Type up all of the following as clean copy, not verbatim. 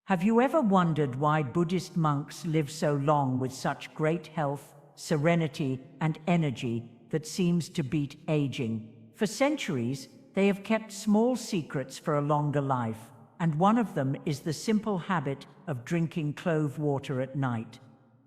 Have you ever wondered why Buddhist monks live so long with such great health, serenity, and energy that seems to beat aging? For centuries, they have kept small secrets for a longer life, and one of them is the simple habit of drinking clove water at night.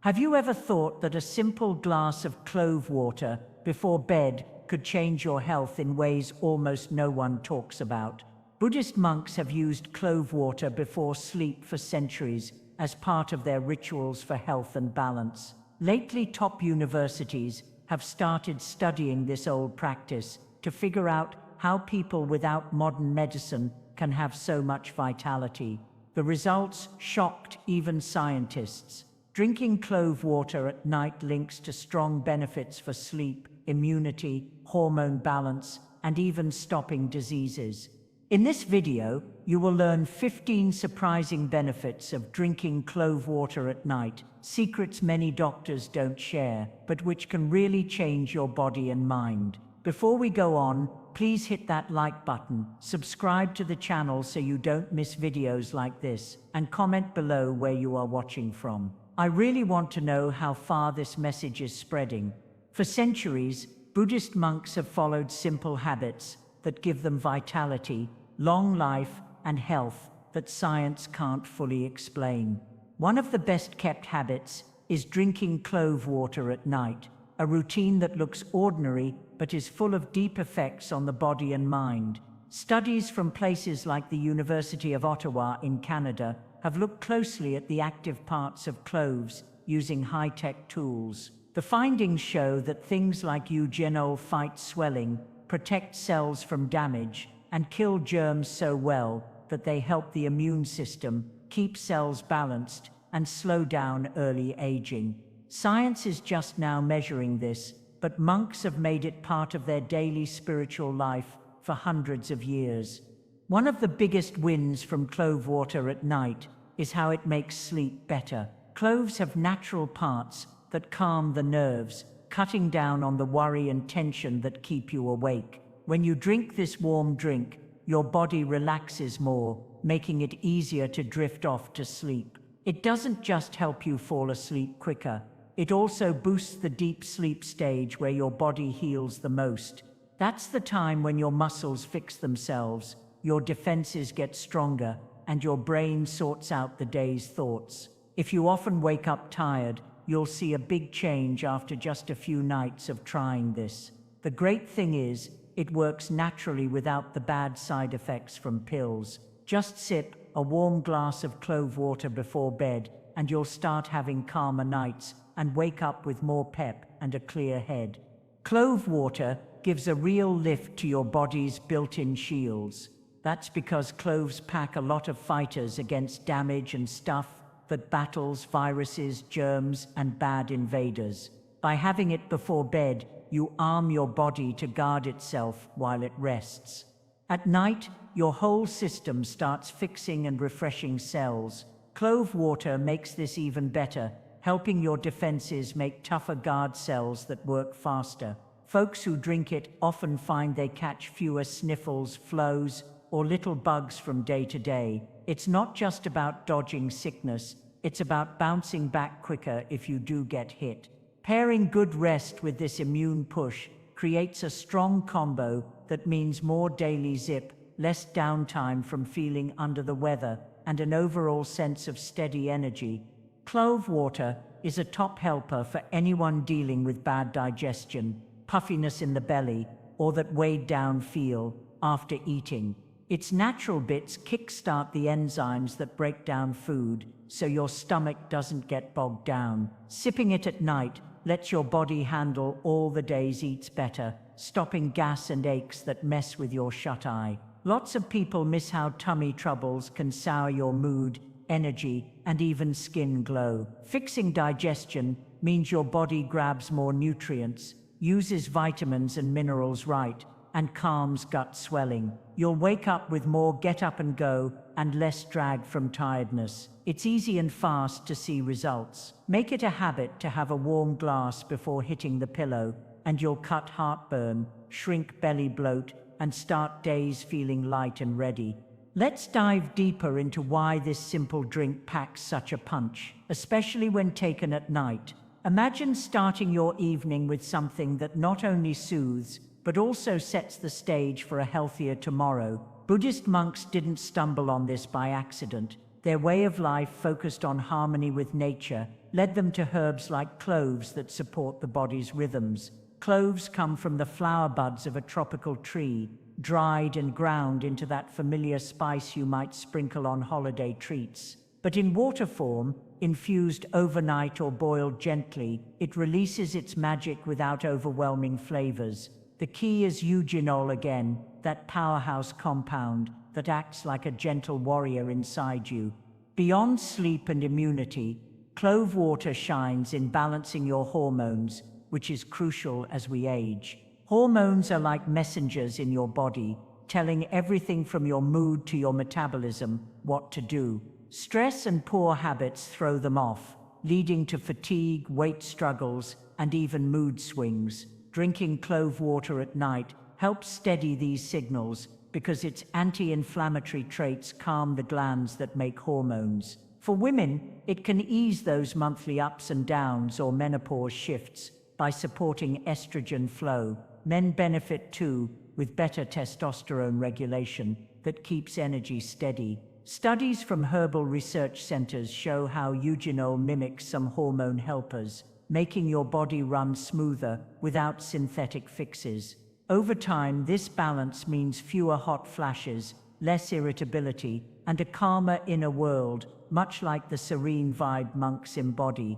Have you ever thought that a simple glass of clove water before bed could change your health in ways almost no one talks about? Buddhist monks have used clove water before sleep for centuries as part of their rituals for health and balance. Lately, top universities have started studying this old practice to figure out how people without modern medicine can have so much vitality. The results shocked even scientists. Drinking clove water at night links to strong benefits for sleep, immunity, hormone balance, and even stopping diseases. In this video, you will learn 15 surprising benefits of drinking clove water at night, secrets many doctors don't share, but which can really change your body and mind. Before we go on, please hit that like button, subscribe to the channel so you don't miss videos like this, and comment below where you are watching from. I really want to know how far this message is spreading. For centuries, Buddhist monks have followed simple habits that give them vitality, long life, and health that science can't fully explain. One of the best-kept habits is drinking clove water at night, a routine that looks ordinary but is full of deep effects on the body and mind. Studies from places like the University of Ottawa in Canada have looked closely at the active parts of cloves using high-tech tools. The findings show that things like Eugenol fight swelling, protect cells from damage, and kill germs so well that they help the immune system, keep cells balanced, and slow down early aging. Science is just now measuring this, but monks have made it part of their daily spiritual life for hundreds of years. One of the biggest wins from clove water at night is how it makes sleep better. Cloves have natural parts that calm the nerves, cutting down on the worry and tension that keep you awake. When you drink this warm drink, your body relaxes more, making it easier to drift off to sleep. It doesn't just help you fall asleep quicker, it also boosts the deep sleep stage where your body heals the most. That's the time when your muscles fix themselves, your defenses get stronger, and your brain sorts out the day's thoughts. If you often wake up tired, you'll see a big change after just a few nights of trying this. The great thing is, it works naturally without the bad side effects from pills. Just sip a warm glass of clove water before bed, and you'll start having calmer nights and wake up with more pep and a clear head. Clove water gives a real lift to your body's built-in shields. That's because cloves pack a lot of fighters against damage and stuff that battles viruses, germs, and bad invaders. By having it before bed, you arm your body to guard itself while it rests. At night, your whole system starts fixing and refreshing cells. Clove water makes this even better, helping your defenses make tougher guard cells that work faster. Folks who drink it often find they catch fewer sniffles, flows, or little bugs from day to day. It's not just about dodging sickness, it's about bouncing back quicker if you do get hit. Pairing good rest with this immune push creates a strong combo that means more daily zip, less downtime from feeling under the weather, and an overall sense of steady energy. Clove water is a top helper for anyone dealing with bad digestion, puffiness in the belly, or that weighed down feel after eating. Its natural bits kickstart the enzymes that break down food, so your stomach doesn't get bogged down. Sipping it at night lets your body handle all the day's eats better, stopping gas and aches that mess with your shut eye. Lots of people miss how tummy troubles can sour your mood, energy, and even skin glow. Fixing digestion means your body grabs more nutrients, uses vitamins and minerals right, and calms gut swelling. You'll wake up with more get up and go and less drag from tiredness. It's easy and fast to see results. Make it a habit to have a warm glass before hitting the pillow, and you'll cut heartburn, shrink belly bloat, and start days feeling light and ready. Let's dive deeper into why this simple drink packs such a punch, especially when taken at night. Imagine starting your evening with something that not only soothes, but also sets the stage for a healthier tomorrow. Buddhist monks didn't stumble on this by accident. Their way of life, focused on harmony with nature, led them to herbs like cloves that support the body's rhythms. Cloves come from the flower buds of a tropical tree, dried and ground into that familiar spice you might sprinkle on holiday treats. But in water form, infused overnight or boiled gently, it releases its magic without overwhelming flavors. The key is eugenol again, that powerhouse compound that acts like a gentle warrior inside you. Beyond sleep and immunity, clove water shines in balancing your hormones, which is crucial as we age. Hormones are like messengers in your body, telling everything from your mood to your metabolism what to do. Stress and poor habits throw them off, leading to fatigue, weight struggles, and even mood swings. Drinking clove water at night helps steady these signals because its anti-inflammatory traits calm the glands that make hormones. For women, it can ease those monthly ups and downs or menopause shifts by supporting estrogen flow. Men benefit too, with better testosterone regulation that keeps energy steady. Studies from herbal research centers show how eugenol mimics some hormone helpers, making your body run smoother without synthetic fixes. Over time, this balance means fewer hot flashes, less irritability, and a calmer inner world, much like the serene vibe monks embody.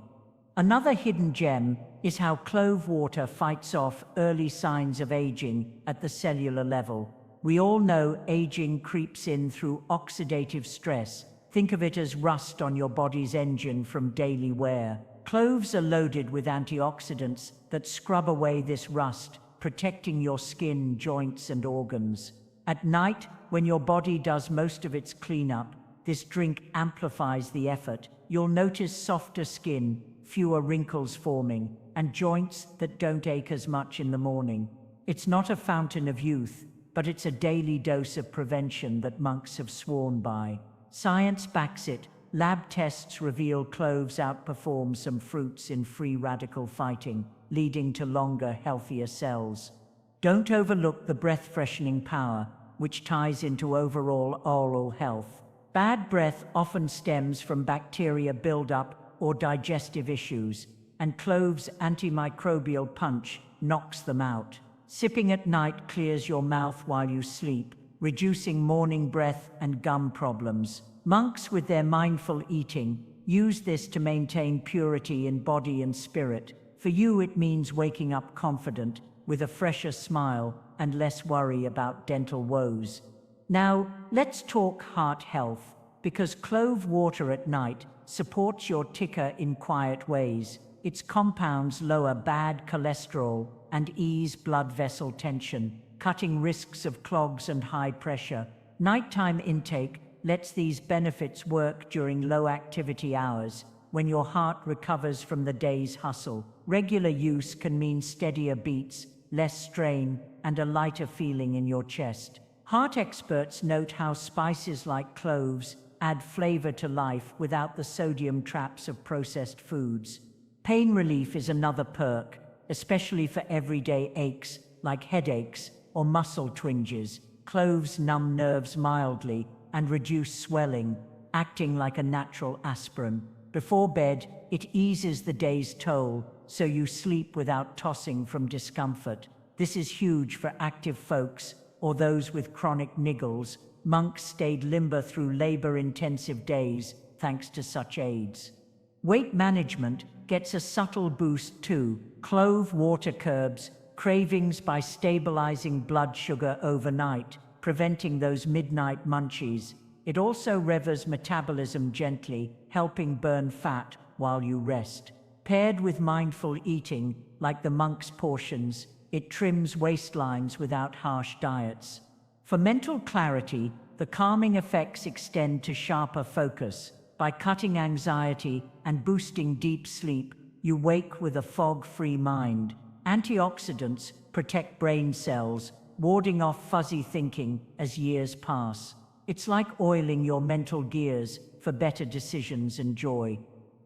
Another hidden gem is how clove water fights off early signs of aging at the cellular level. We all know aging creeps in through oxidative stress. Think of it as rust on your body's engine from daily wear. Cloves are loaded with antioxidants that scrub away this rust, protecting your skin, joints, and organs. At night, when your body does most of its cleanup, this drink amplifies the effort. You'll notice softer skin, fewer wrinkles forming, and joints that don't ache as much in the morning. It's not a fountain of youth, but it's a daily dose of prevention that monks have sworn by. Science backs it. Lab tests reveal cloves outperform some fruits in free radical fighting, leading to longer, healthier cells. Don't overlook the breath-freshening power, which ties into overall oral health. Bad breath often stems from bacteria buildup or digestive issues, and cloves' antimicrobial punch knocks them out. Sipping at night clears your mouth while you sleep, reducing morning breath and gum problems. Monks, with their mindful eating, use this to maintain purity in body and spirit. For you, it means waking up confident, with a fresher smile and less worry about dental woes. Now, let's talk heart health, because clove water at night supports your ticker in quiet ways. Its compounds lower bad cholesterol and ease blood vessel tension, cutting risks of clogs and high pressure. Nighttime intake lets these benefits work during low-activity hours, when your heart recovers from the day's hustle. Regular use can mean steadier beats, less strain, and a lighter feeling in your chest. Heart experts note how spices like cloves add flavor to life without the sodium traps of processed foods. Pain relief is another perk, especially for everyday aches like headaches or muscle twinges. Cloves numb nerves mildly and reduce swelling, acting like a natural aspirin. Before bed, it eases the day's toll, so you sleep without tossing from discomfort. This is huge for active folks or those with chronic niggles. Monks stayed limber through labor-intensive days thanks to such aids. Weight management gets a subtle boost too. Clove water curbs cravings by stabilizing blood sugar overnight, preventing those midnight munchies. It also revers metabolism gently, helping burn fat while you rest. Paired with mindful eating, like the monk's portions, it trims waistlines without harsh diets. For mental clarity, the calming effects extend to sharper focus. By cutting anxiety and boosting deep sleep, you wake with a fog-free mind. Antioxidants protect brain cells, warding off fuzzy thinking as years pass. It's like oiling your mental gears for better decisions and joy.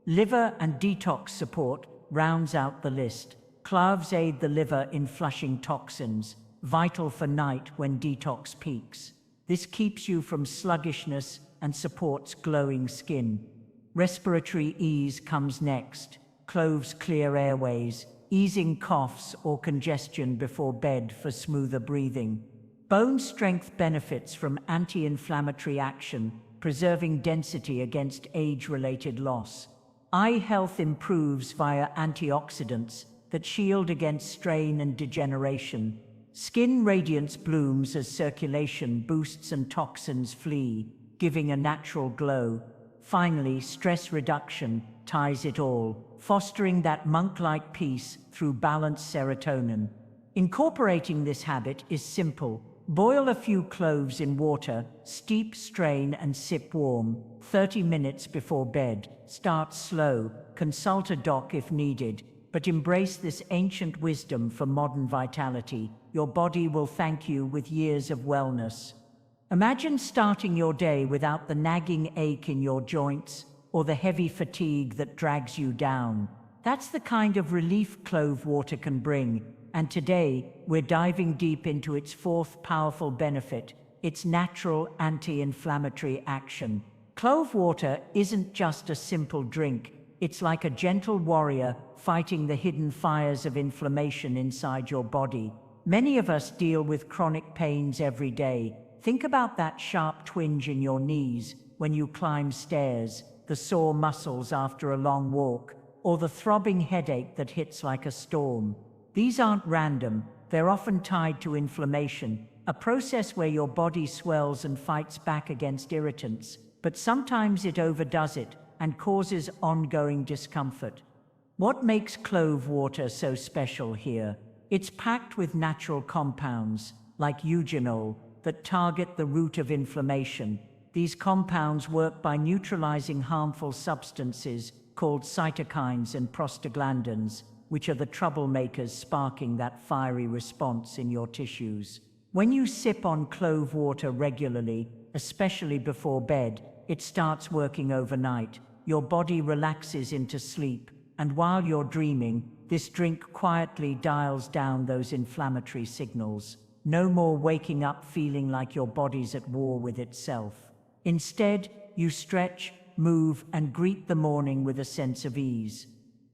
Liver and detox support rounds out the list. Cloves aid the liver in flushing toxins, vital for night when detox peaks. This keeps you from sluggishness and supports glowing skin. Respiratory ease comes next. Cloves clear airways, easing coughs or congestion before bed for smoother breathing. Bone strength benefits from anti-inflammatory action, preserving density against age-related loss. Eye health improves via antioxidants that shield against strain and degeneration. Skin radiance blooms as circulation boosts and toxins flee, giving a natural glow. Finally, stress reduction ties it all, fostering that monk-like peace through balanced serotonin. Incorporating this habit is simple. Boil a few cloves in water, steep, strain, and sip warm, 30 minutes before bed. Start slow, consult a doc if needed, but embrace this ancient wisdom for modern vitality. Your body will thank you with years of wellness. Imagine starting your day without the nagging ache in your joints or the heavy fatigue that drags you down. That's the kind of relief clove water can bring. And today, we're diving deep into its fourth powerful benefit, its natural anti-inflammatory action. Clove water isn't just a simple drink. It's like a gentle warrior fighting the hidden fires of inflammation inside your body. Many of us deal with chronic pains every day. Think about that sharp twinge in your knees when you climb stairs, the sore muscles after a long walk, or the throbbing headache that hits like a storm. These aren't random. They're often tied to inflammation, a process where your body swells and fights back against irritants, but sometimes it overdoes it and causes ongoing discomfort. What makes clove water so special here? It's packed with natural compounds, like Eugenol, that target the root of inflammation. These compounds work by neutralizing harmful substances called cytokines and prostaglandins, which are the troublemakers sparking that fiery response in your tissues. When you sip on clove water regularly, especially before bed, it starts working overnight. Your body relaxes into sleep, and while you're dreaming, this drink quietly dials down those inflammatory signals. No more waking up feeling like your body's at war with itself. Instead, you stretch, move, and greet the morning with a sense of ease.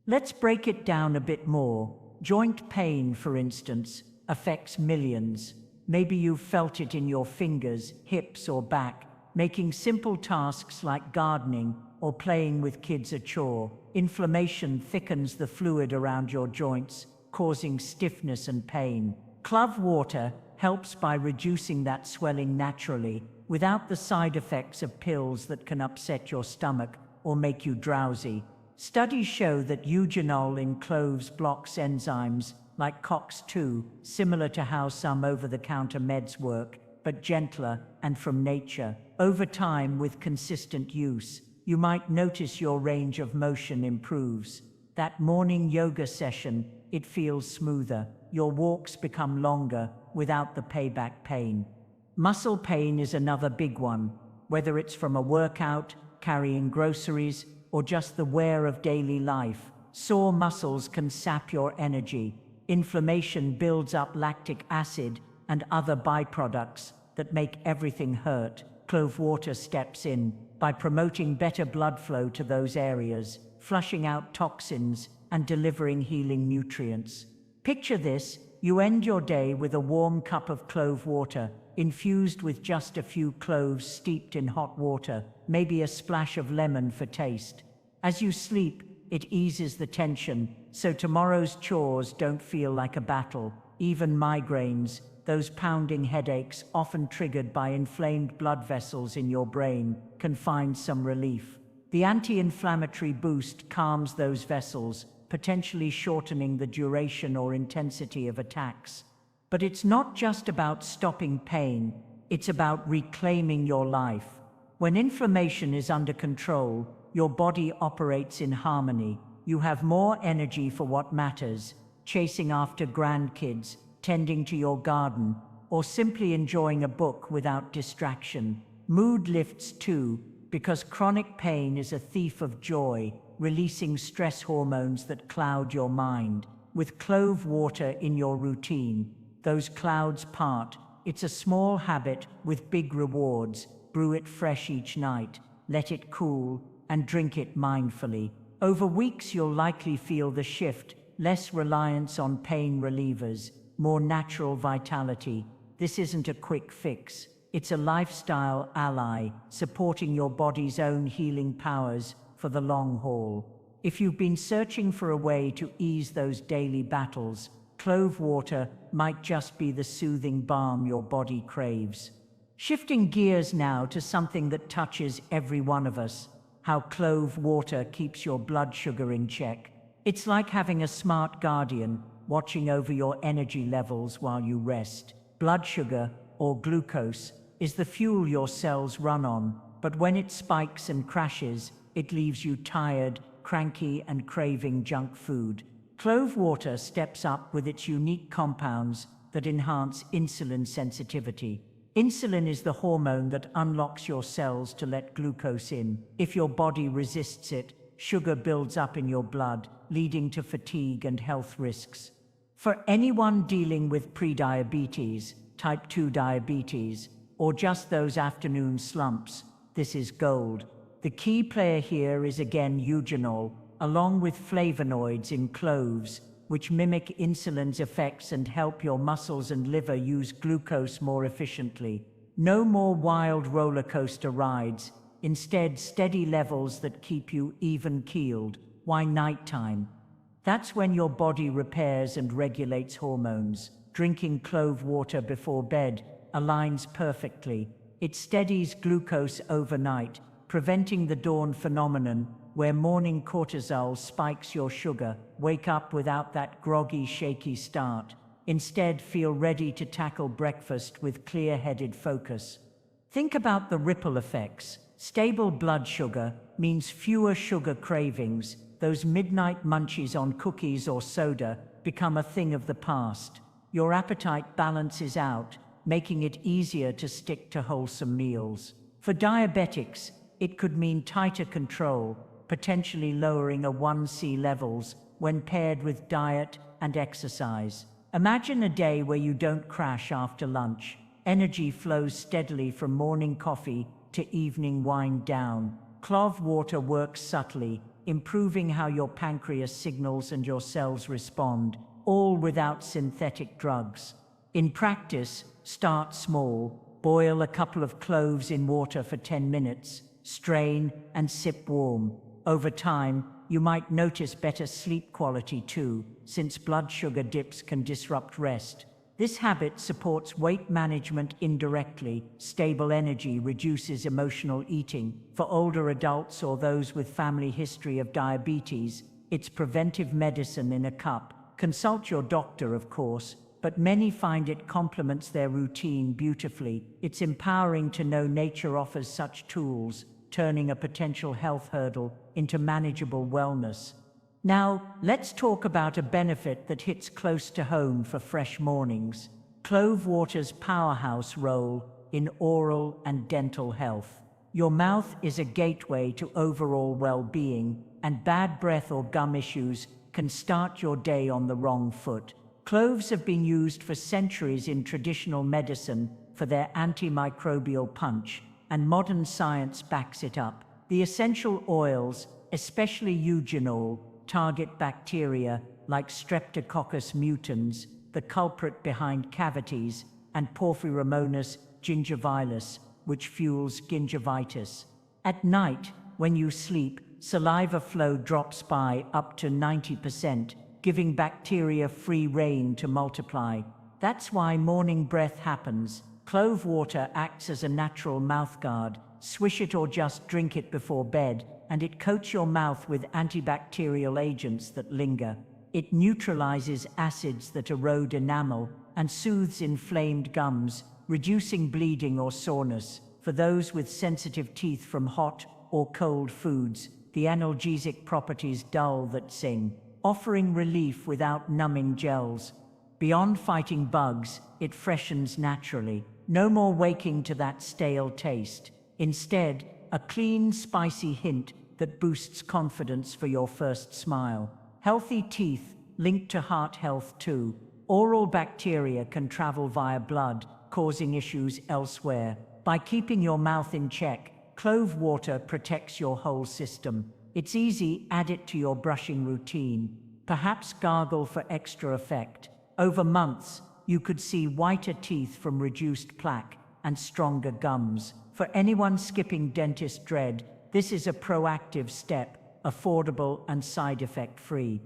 Let's break it down a bit more. Joint pain, for instance, affects millions. Maybe you've felt it in your fingers, hips, or back, making simple tasks like gardening or playing with kids a chore. Inflammation thickens the fluid around your joints, causing stiffness and pain. Clove water helps by reducing that swelling naturally, without the side effects of pills that can upset your stomach or make you drowsy. Studies show that eugenol in cloves blocks enzymes like COX-2, similar to how some over-the-counter meds work, but gentler and from nature. Over time, with consistent use, you might notice your range of motion improves. That morning yoga session, it feels smoother. Your walks become longer without the payback pain. Muscle pain is another big one, whether it's from a workout, carrying groceries, or just the wear of daily life. Sore muscles can sap your energy. Inflammation builds up lactic acid and other byproducts that make everything hurt. Clove water steps in by promoting better blood flow to those areas, flushing out toxins and delivering healing nutrients. Picture this: you end your day with a warm cup of clove water, infused with just a few cloves steeped in hot water, maybe a splash of lemon for taste. As you sleep, it eases the tension, so tomorrow's chores don't feel like a battle. Even migraines, those pounding headaches often triggered by inflamed blood vessels in your brain, can find some relief. The anti-inflammatory boost calms those vessels, potentially shortening the duration or intensity of attacks. But it's not just about stopping pain, it's about reclaiming your life. When inflammation is under control, your body operates in harmony. You have more energy for what matters, chasing after grandkids, tending to your garden, or simply enjoying a book without distraction. Mood lifts too, because chronic pain is a thief of joy, releasing stress hormones that cloud your mind. With clove water in your routine, those clouds part. It's a small habit with big rewards. Brew it fresh each night, let it cool, and drink it mindfully. Over weeks you'll likely feel the shift, less reliance on pain relievers, more natural vitality. This isn't a quick fix. It's a lifestyle ally, supporting your body's own healing powers for the long haul. If you've been searching for a way to ease those daily battles, clove water might just be the soothing balm your body craves. Shifting gears now to something that touches every one of us, how clove water keeps your blood sugar in check. It's like having a smart guardian watching over your energy levels while you rest. Blood sugar, or glucose, is the fuel your cells run on, but when it spikes and crashes, it leaves you tired, cranky, and craving junk food. Clove water steps up with its unique compounds that enhance insulin sensitivity. Insulin is the hormone that unlocks your cells to let glucose in. If your body resists it, sugar builds up in your blood, leading to fatigue and health risks. For anyone dealing with prediabetes, type 2 diabetes, or just those afternoon slumps, this is gold. The key player here is again Eugenol, along with flavonoids in cloves, which mimic insulin's effects and help your muscles and liver use glucose more efficiently. No more wild roller coaster rides, instead steady levels that keep you even-keeled. Why nighttime? That's when your body repairs and regulates hormones. Drinking clove water before bed aligns perfectly. It steadies glucose overnight, preventing the dawn phenomenon where morning cortisol spikes your sugar. Wake up without that groggy, shaky start. Instead, feel ready to tackle breakfast with clear-headed focus. Think about the ripple effects. Stable blood sugar means fewer sugar cravings. Those midnight munchies on cookies or soda become a thing of the past. Your appetite balances out, making it easier to stick to wholesome meals. For diabetics, it could mean tighter control, potentially lowering A1C levels when paired with diet and exercise. Imagine a day where you don't crash after lunch. Energy flows steadily from morning coffee to evening wind down. Clove water works subtly, improving how your pancreas signals and your cells respond, all without synthetic drugs. In practice, start small. Boil a couple of cloves in water for 10 minutes, strain, and sip warm. Over time, you might notice better sleep quality too, since blood sugar dips can disrupt rest. This habit supports weight management indirectly. Stable energy reduces emotional eating. For older adults or those with family history of diabetes, it's preventive medicine in a cup. Consult your doctor, of course, but many find it complements their routine beautifully. It's empowering to know nature offers such tools, turning a potential health hurdle into manageable wellness. Now, let's talk about a benefit that hits close to home for fresh mornings: clove water's powerhouse role in oral and dental health. Your mouth is a gateway to overall well-being, and bad breath or gum issues can start your day on the wrong foot. Cloves have been used for centuries in traditional medicine for their antimicrobial punch, and modern science backs it up. The essential oils, especially eugenol, target bacteria like Streptococcus mutans, the culprit behind cavities, and Porphyromonas gingivalis, which fuels gingivitis. At night, when you sleep, saliva flow drops by up to 90%, giving bacteria free rein to multiply. That's why morning breath happens. Clove water acts as a natural mouthguard. Swish it or just drink it before bed, and it coats your mouth with antibacterial agents that linger. It neutralizes acids that erode enamel and soothes inflamed gums, reducing bleeding or soreness. For those with sensitive teeth from hot or cold foods, the analgesic properties dull that sing, offering relief without numbing gels. Beyond fighting bugs, it freshens naturally. No more waking to that stale taste. Instead, a clean, spicy hint that boosts confidence for your first smile. Healthy teeth, linked to heart health too. Oral bacteria can travel via blood, causing issues elsewhere. By keeping your mouth in check, clove water protects your whole system. It's easy, add it to your brushing routine. Perhaps gargle for extra effect. Over months, you could see whiter teeth from reduced plaque and stronger gums. For anyone skipping dentist dread, this is a proactive step, affordable and side effect free.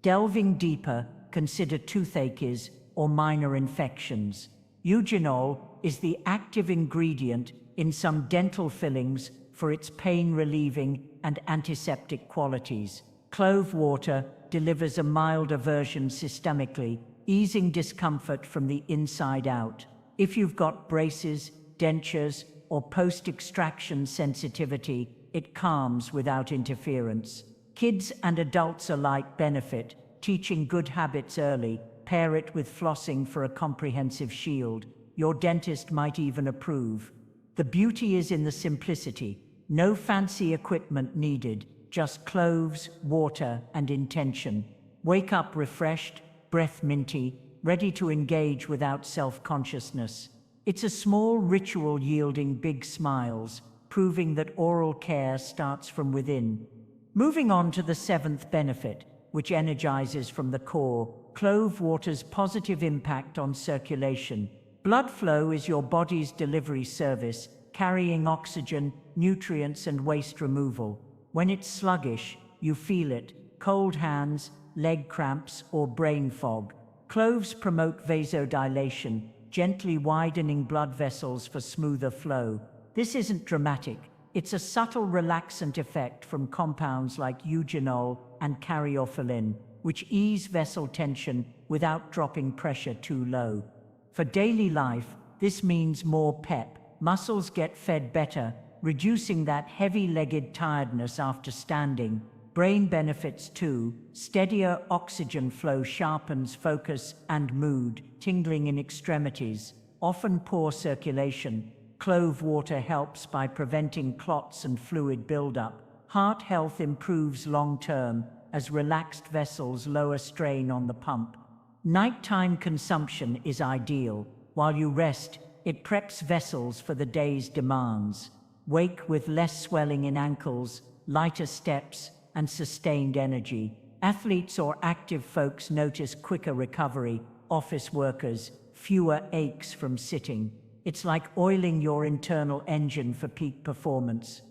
Delving deeper, consider toothaches or minor infections. Eugenol is the active ingredient in some dental fillings for its pain-relieving and antiseptic qualities. Clove water delivers a milder version systemically, easing discomfort from the inside out. If you've got braces, dentures, or post-extraction sensitivity, it calms without interference. Kids and adults alike benefit, teaching good habits early. Pair it with flossing for a comprehensive shield. Your dentist might even approve. The beauty is in the simplicity. No fancy equipment needed, just cloves, water, and intention. Wake up refreshed, breath minty, ready to engage without self-consciousness. It's a small ritual yielding big smiles, proving that oral care starts from within. Moving on to the seventh benefit, which energizes from the core, clove water's positive impact on circulation. Blood flow is your body's delivery service, carrying oxygen, nutrients, and waste removal. When it's sluggish, you feel it: cold hands, leg cramps, or brain fog. Cloves promote vasodilation, gently widening blood vessels for smoother flow. This isn't dramatic. It's a subtle relaxant effect from compounds like eugenol and caryophyllene, which ease vessel tension without dropping pressure too low. For daily life, this means more pep. Muscles get fed better, reducing that heavy-legged tiredness after standing. Brain benefits too. Steadier oxygen flow sharpens focus and mood. Tingling in extremities, often poor circulation. Clove water helps by preventing clots and fluid buildup. Heart health improves long-term as relaxed vessels lower strain on the pump. Nighttime consumption is ideal. While you rest, it preps vessels for the day's demands. Wake with less swelling in ankles, lighter steps, and sustained energy. Athletes or active folks notice quicker recovery. Office workers, fewer aches from sitting. It's like oiling your internal engine for peak performance.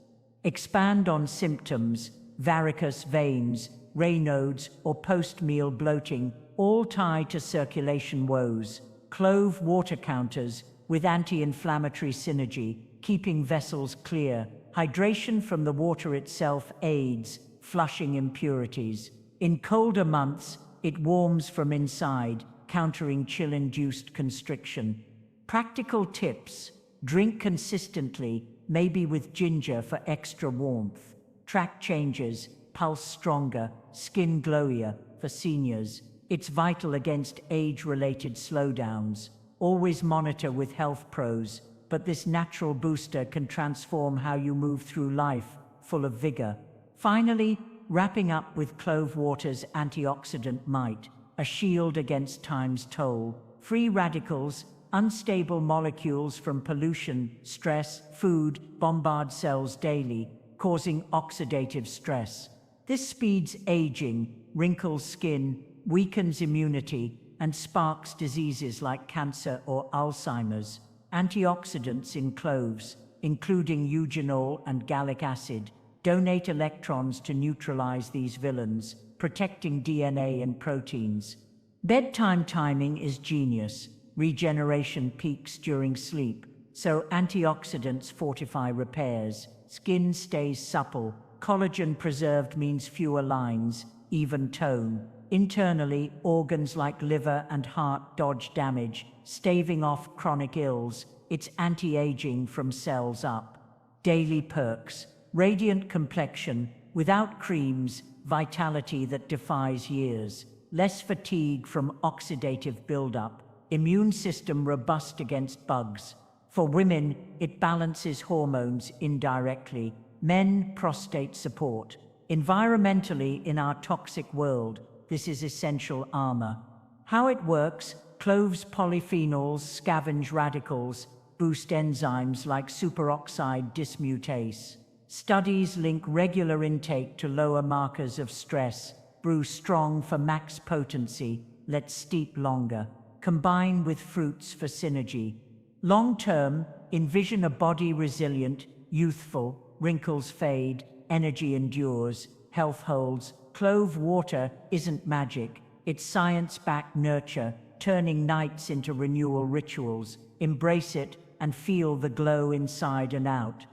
Expand on symptoms: varicose veins, Raynaud's, or post-meal bloating, all tied to circulation woes. Clove water counters with anti-inflammatory synergy, keeping vessels clear. Hydration from the water itself aids flushing impurities. In colder months, it warms from inside, countering chill-induced constriction. Practical tips: drink consistently, maybe with ginger for extra warmth. Track changes: pulse stronger, skin glowier for seniors. It's vital against age-related slowdowns. Always monitor with health pros, but this natural booster can transform how you move through life, full of vigor. Finally, wrapping up with clove water's antioxidant might, a shield against time's toll. Free radicals, unstable molecules from pollution, stress, food, bombard cells daily, causing oxidative stress. This speeds aging, wrinkles skin, weakens immunity, and sparks diseases like cancer or Alzheimer's. Antioxidants in cloves, including eugenol and gallic acid, donate electrons to neutralize these villains, protecting DNA and proteins. Bedtime timing is genius. Regeneration peaks during sleep, so antioxidants fortify repairs. Skin stays supple. Collagen preserved means fewer lines, even tone. Internally, organs like liver and heart dodge damage, staving off chronic ills. It's anti-aging from cells up. Daily perks: radiant complexion, without creams, vitality that defies years, less fatigue from oxidative buildup, immune system robust against bugs. For women, it balances hormones indirectly. Men, prostate support. Environmentally, in our toxic world, this is essential armor. How it works: cloves polyphenols scavenge radicals, boost enzymes like superoxide dismutase. Studies link regular intake to lower markers of stress. Brew strong for max potency, let steep longer. Combine with fruits for synergy. Long term, envision a body resilient, youthful, wrinkles fade, energy endures, health holds. Clove water isn't magic, it's science-backed nurture, turning nights into renewal rituals. Embrace it and feel the glow inside and out.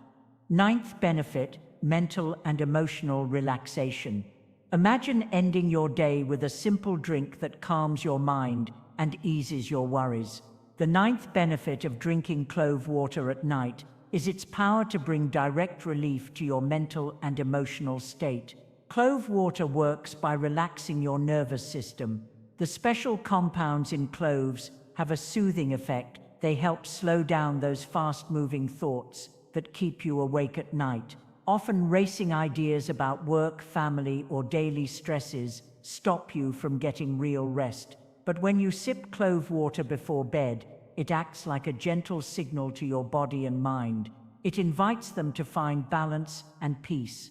Ninth benefit: mental and emotional relaxation. Imagine ending your day with a simple drink that calms your mind and eases your worries. The ninth benefit of drinking clove water at night is its power to bring direct relief to your mental and emotional state. Clove water works by relaxing your nervous system. The special compounds in cloves have a soothing effect. They help slow down those fast-moving thoughts that keep you awake at night. Often racing ideas about work, family, or daily stresses stop you from getting real rest. But when you sip clove water before bed, it acts like a gentle signal to your body and mind. It invites them to find balance and peace.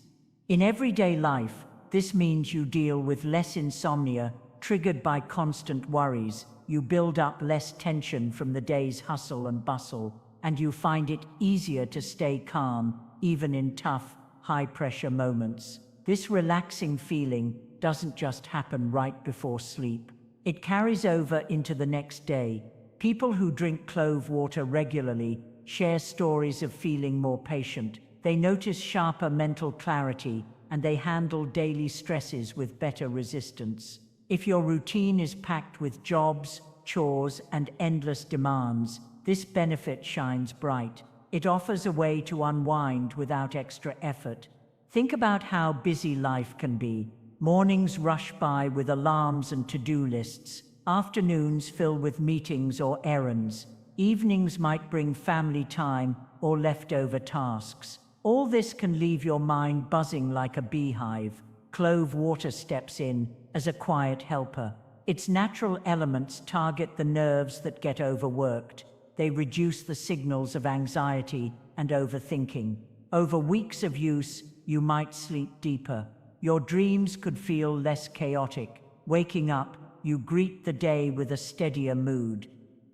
In everyday life, this means you deal with less insomnia triggered by constant worries. You build up less tension from the day's hustle and bustle, and you find it easier to stay calm, even in tough, high-pressure moments. This relaxing feeling doesn't just happen right before sleep. It carries over into the next day. People who drink clove water regularly share stories of feeling more patient. They notice sharper mental clarity, and they handle daily stresses with better resistance. If your routine is packed with jobs, chores, and endless demands, this benefit shines bright. It offers a way to unwind without extra effort. Think about how busy life can be. Mornings rush by with alarms and to-do lists. Afternoons fill with meetings or errands. Evenings might bring family time or leftover tasks. All this can leave your mind buzzing like a beehive. Clove water steps in as a quiet helper. Its natural elements target the nerves that get overworked. They reduce the signals of anxiety and overthinking. Over weeks of use, you might sleep deeper. Your dreams could feel less chaotic. Waking up, you greet the day with a steadier mood.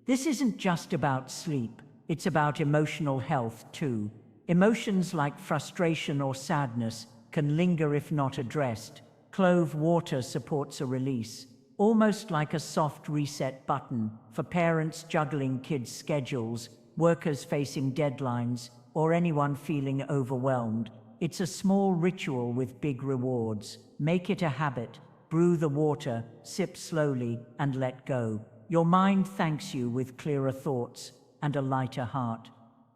This isn't just about sleep, it's about emotional health too. Emotions like frustration or sadness can linger if not addressed. Clove water supports a release, almost like a soft reset button for parents juggling kids' schedules, workers facing deadlines, or anyone feeling overwhelmed. It's a small ritual with big rewards. Make it a habit. Brew the water, sip slowly, and let go. Your mind thanks you with clearer thoughts and a lighter heart.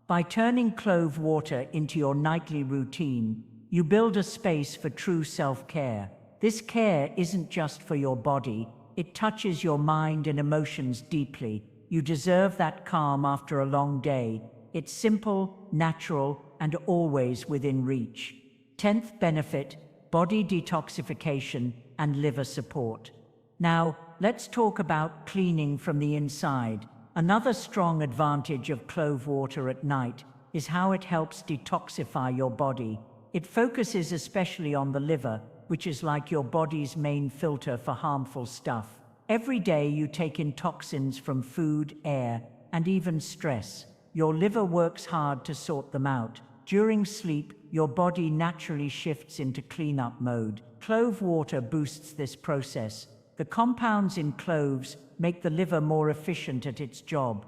By turning clove water into your nightly routine, you build a space for true self-care. This care isn't just for your body, it touches your mind and emotions deeply. You deserve that calm after a long day. It's simple, natural, and always within reach. 10th benefit: body detoxification and liver support. Now, let's talk about cleaning from the inside. Another strong advantage of clove water at night is how it helps detoxify your body. It focuses especially on the liver, which is like your body's main filter for harmful stuff. Every day you take in toxins from food, air, and even stress. Your liver works hard to sort them out. During sleep, your body naturally shifts into cleanup mode. Clove water boosts this process. The compounds in cloves make the liver more efficient at its job.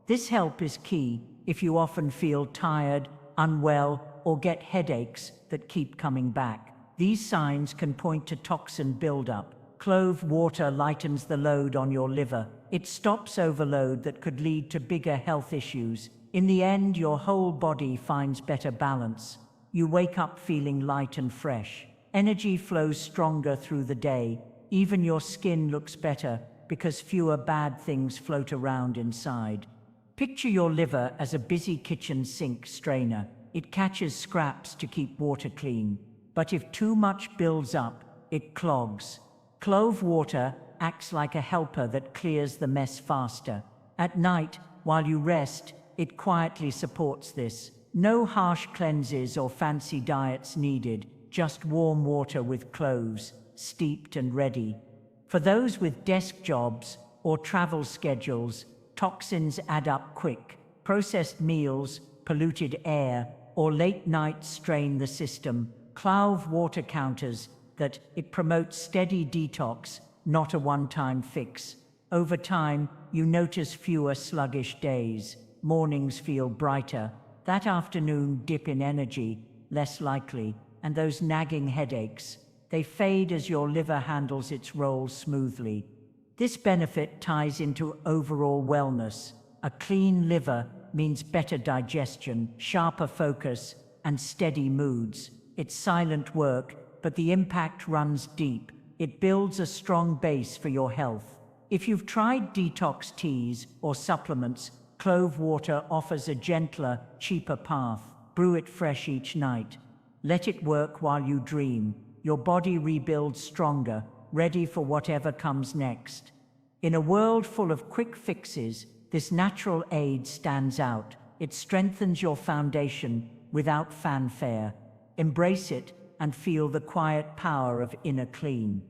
This help is key if you often feel tired, unwell, or get headaches that keep coming back. These signs can point to toxin buildup. Clove water lightens the load on your liver. It stops overload that could lead to bigger health issues. In the end, your whole body finds better balance. You wake up feeling light and fresh. Energy flows stronger through the day. Even your skin looks better because fewer bad things float around inside. Picture your liver as a busy kitchen sink strainer. It catches scraps to keep water clean. But if too much builds up, it clogs. Clove water acts like a helper that clears the mess faster. At night, while you rest, it quietly supports this. No harsh cleanses or fancy diets needed, just warm water with cloves, steeped and ready. For those with desk jobs or travel schedules, toxins add up quick. Processed meals, polluted air, or late nights strain the system. Clove water counters that it promotes steady detox, not a one-time fix. Over time, you notice fewer sluggish days. Mornings feel brighter. That afternoon dip in energy, less likely. And those nagging headaches, they fade as your liver handles its role smoothly. This benefit ties into overall wellness. A clean liver means better digestion, sharper focus, and steady moods. It's silent work, but the impact runs deep. It builds a strong base for your health. If you've tried detox teas or supplements, clove water offers a gentler, cheaper path. Brew it fresh each night. Let it work while you dream. Your body rebuilds stronger, ready for whatever comes next. In a world full of quick fixes, this natural aid stands out. It strengthens your foundation without fanfare. Embrace it and feel the quiet power of inner clean.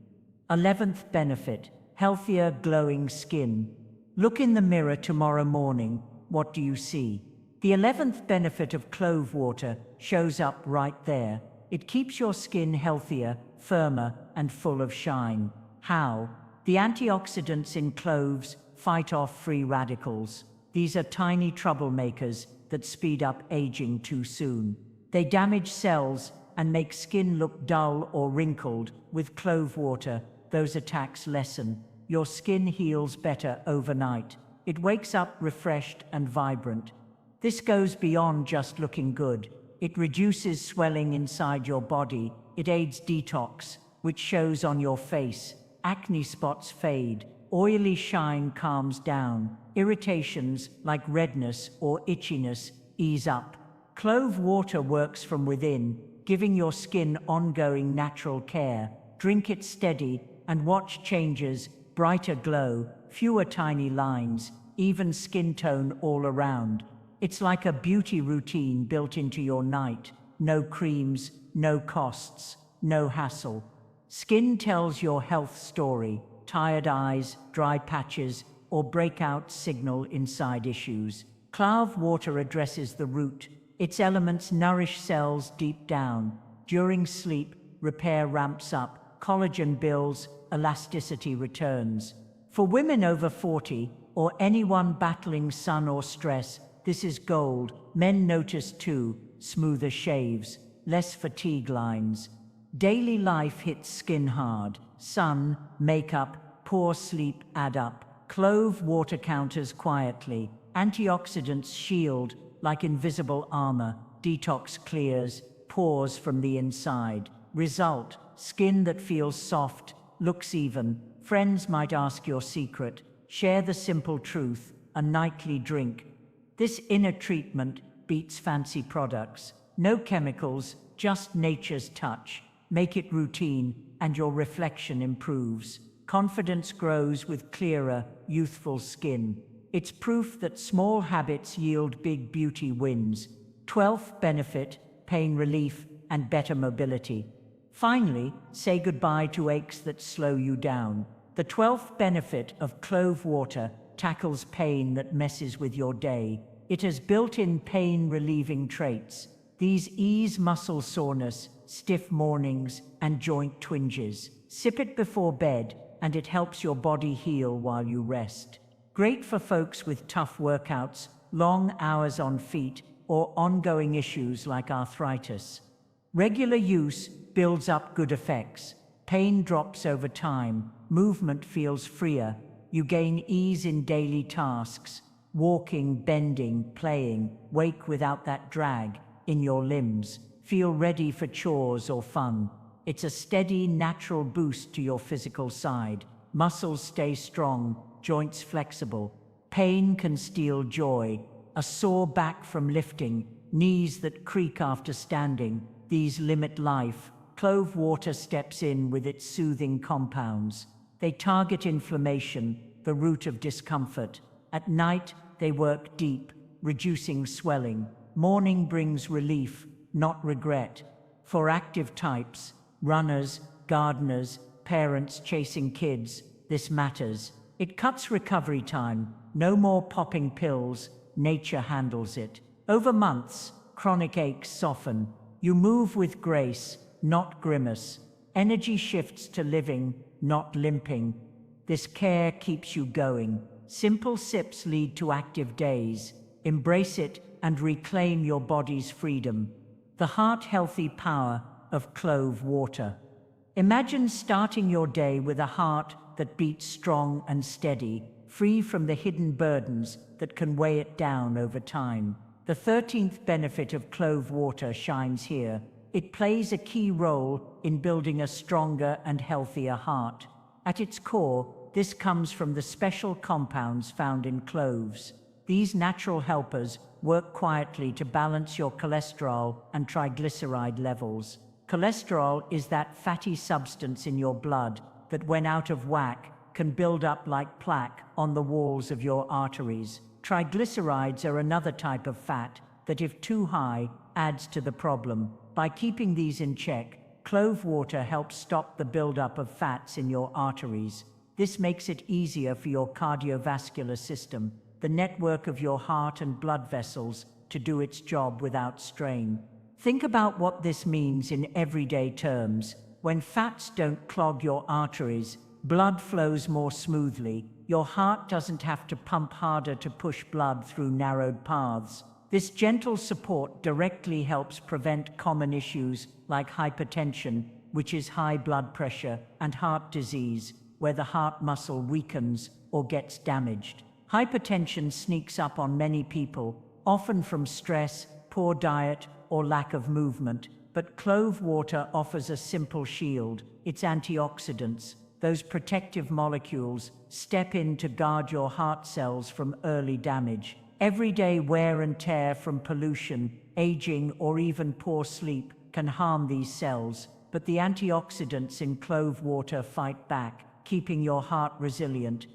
11th benefit, healthier, glowing skin. Look in the mirror tomorrow morning. What do you see? The 11th benefit of clove water shows up right there. It keeps your skin healthier, firmer, and full of shine. How? The antioxidants in cloves fight off free radicals. These are tiny troublemakers that speed up aging too soon. They damage cells and make skin look dull or wrinkled. With clove water, those attacks lessen. Your skin heals better overnight. It wakes up refreshed and vibrant. This goes beyond just looking good. It reduces swelling inside your body. It aids detox, which shows on your face. Acne spots fade. Oily shine calms down. Irritations like redness or itchiness ease up. Clove water works from within, giving your skin ongoing natural care. Drink it steady and watch changes. Brighter glow, fewer tiny lines, even skin tone all around. It's like a beauty routine built into your night. No creams, no costs, no hassle. Skin tells your health story. Tired eyes, dry patches, or breakouts signal inside issues. Clove water addresses the root. Its elements nourish cells deep down. During sleep, repair ramps up, collagen builds, elasticity returns. For women over 40, or anyone battling sun or stress, this is gold. Men notice too, smoother shaves, less fatigue lines. Daily life hits skin hard. Sun, makeup, poor sleep add up. Clove water counters quietly. Antioxidants shield like invisible armor. Detox clears, pores from the inside. Result, skin that feels soft, looks even. Friends might ask your secret. Share the simple truth, a nightly drink. This inner treatment beats fancy products. No chemicals, just nature's touch. Make it routine, and your reflection improves. Confidence grows with clearer, youthful skin. It's proof that small habits yield big beauty wins. 12th benefit, pain relief and better mobility. Finally, say goodbye to aches that slow you down. The 12th benefit of clove water tackles pain that messes with your day. It has built-in pain-relieving traits. These ease muscle soreness, stiff mornings, and joint twinges. Sip it before bed, and it helps your body heal while you rest. Great for folks with tough workouts, long hours on feet, or ongoing issues like arthritis. Regular use builds up good effects. Pain drops over time, movement feels freer, you gain ease in daily tasks, walking, bending, playing, wake without that drag in your limbs, feel ready for chores or fun. It's a steady, natural boost to your physical side. Muscles stay strong, joints flexible. Pain can steal joy. A sore back from lifting, knees that creak after standing, these limit life. Clove water steps in with its soothing compounds. They target inflammation, the root of discomfort. At night, they work deep, reducing swelling. Morning brings relief, not regret. For active types, runners, gardeners, parents chasing kids, this matters. It cuts recovery time. No more popping pills. Nature handles it. Over months, chronic aches soften. You move with grace, not grimace. Energy shifts to living, not limping. This care keeps you going. Simple sips lead to active days. Embrace it and reclaim your body's freedom. The heart-healthy power of clove water. Imagine starting your day with a heart that beats strong and steady, free from the hidden burdens that can weigh it down over time. The 13th benefit of clove water shines here. It plays a key role in building a stronger and healthier heart. At its core, this comes from the special compounds found in cloves. These natural helpers work quietly to balance your cholesterol and triglyceride levels. Cholesterol is that fatty substance in your blood that, when out of whack, can build up like plaque on the walls of your arteries. Triglycerides are another type of fat that, if too high, adds to the problem. By keeping these in check, clove water helps stop the buildup of fats in your arteries. This makes it easier for your cardiovascular system, the network of your heart and blood vessels, to do its job without strain. Think about what this means in everyday terms. When fats don't clog your arteries, blood flows more smoothly. Your heart doesn't have to pump harder to push blood through narrowed paths. This gentle support directly helps prevent common issues like hypertension, which is high blood pressure, and heart disease, where the heart muscle weakens or gets damaged. Hypertension sneaks up on many people, often from stress, poor diet, or lack of movement, but clove water offers a simple shield. Its antioxidants, those protective molecules, step in to guard your heart cells from early damage. Everyday wear and tear from pollution, aging, or even poor sleep can harm these cells, but the antioxidants in clove water fight back, keeping your heart resilient.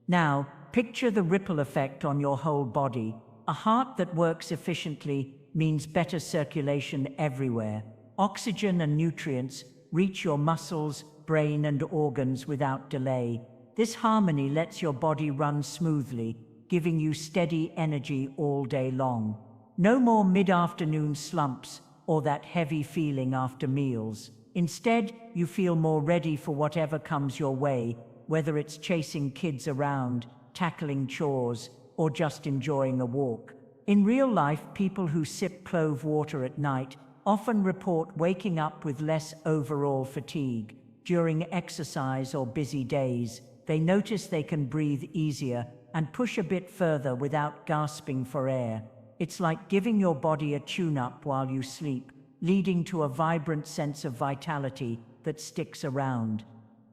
Now, picture the ripple effect on your whole body. A heart that works efficiently means better circulation everywhere. Oxygen and nutrients reach your muscles, brain, and organs without delay. This harmony lets your body run smoothly, giving you steady energy all day long. No more mid-afternoon slumps or that heavy feeling after meals. Instead, you feel more ready for whatever comes your way, whether it's chasing kids around, tackling chores, or just enjoying a walk. In real life, people who sip clove water at night often report waking up with less overall fatigue. During exercise or busy days, they notice they can breathe easier and push a bit further without gasping for air. It's like giving your body a tune-up while you sleep, leading to a vibrant sense of vitality that sticks around.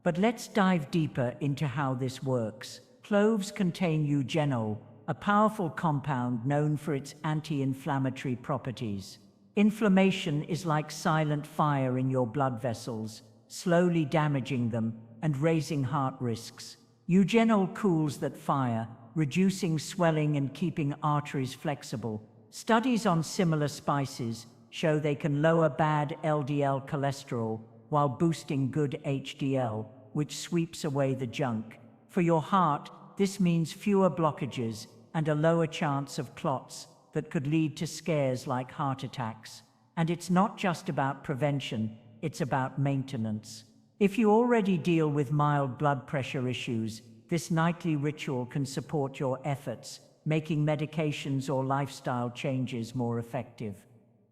But let's dive deeper into how this works. Cloves contain Eugenol, a powerful compound known for its anti-inflammatory properties. Inflammation is like silent fire in your blood vessels, slowly damaging them and raising heart risks. Eugenol cools that fire, reducing swelling and keeping arteries flexible. Studies on similar spices show they can lower bad LDL cholesterol while boosting good HDL, which sweeps away the junk. For your heart, this means fewer blockages and a lower chance of clots that could lead to scares like heart attacks. And it's not just about prevention, it's about maintenance. If you already deal with mild blood pressure issues, this nightly ritual can support your efforts, making medications or lifestyle changes more effective.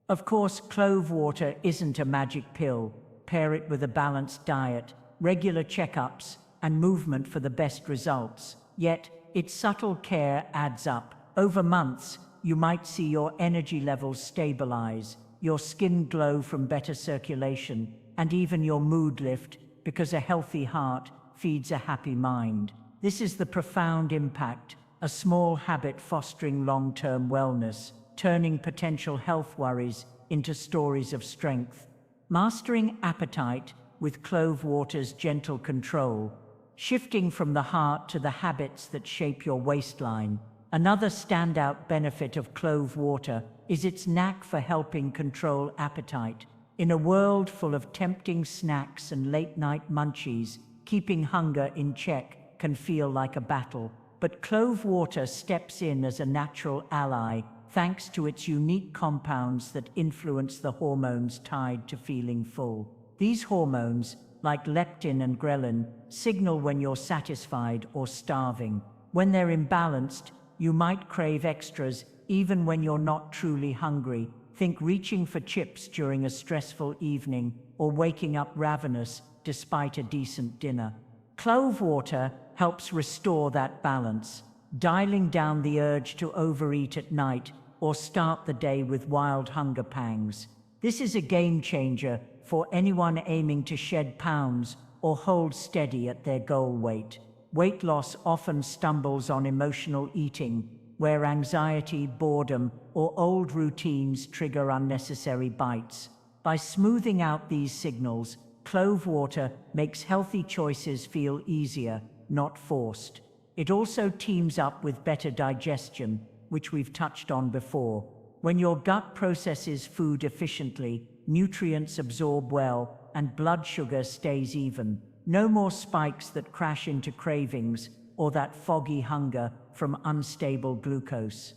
Of course, clove water isn't a magic pill. Pair it with a balanced diet, regular checkups, and movement for the best results. Yet, its subtle care adds up. Over months, you might see your energy levels stabilize, your skin glow from better circulation, and even your mood lift, because a healthy heart feeds a happy mind. This is the profound impact a small habit fostering long-term wellness, turning potential health worries into stories of strength. Mastering appetite with clove water's gentle control, shifting from the heart to the habits that shape your waistline. Another standout benefit of clove water is its knack for helping control appetite. In a world full of tempting snacks and late-night munchies, keeping hunger in check can feel like a battle. But clove water steps in as a natural ally, thanks to its unique compounds that influence the hormones tied to feeling full. These hormones, like leptin and ghrelin, signal when you're satisfied or starving. When they're imbalanced, you might crave extras even when you're not truly hungry. Think reaching for chips during a stressful evening or waking up ravenous despite a decent dinner. Clove water helps restore that balance, dialing down the urge to overeat at night or start the day with wild hunger pangs. This is a game changer for anyone aiming to shed pounds or hold steady at their goal weight. Weight loss often stumbles on emotional eating, where anxiety, boredom, or old routines trigger unnecessary bites. By smoothing out these signals, clove water makes healthy choices feel easier, not forced. It also teams up with better digestion, which we've touched on before. When your gut processes food efficiently, nutrients absorb well, and blood sugar stays even. No more spikes that crash into cravings, or that foggy hunger from unstable glucose.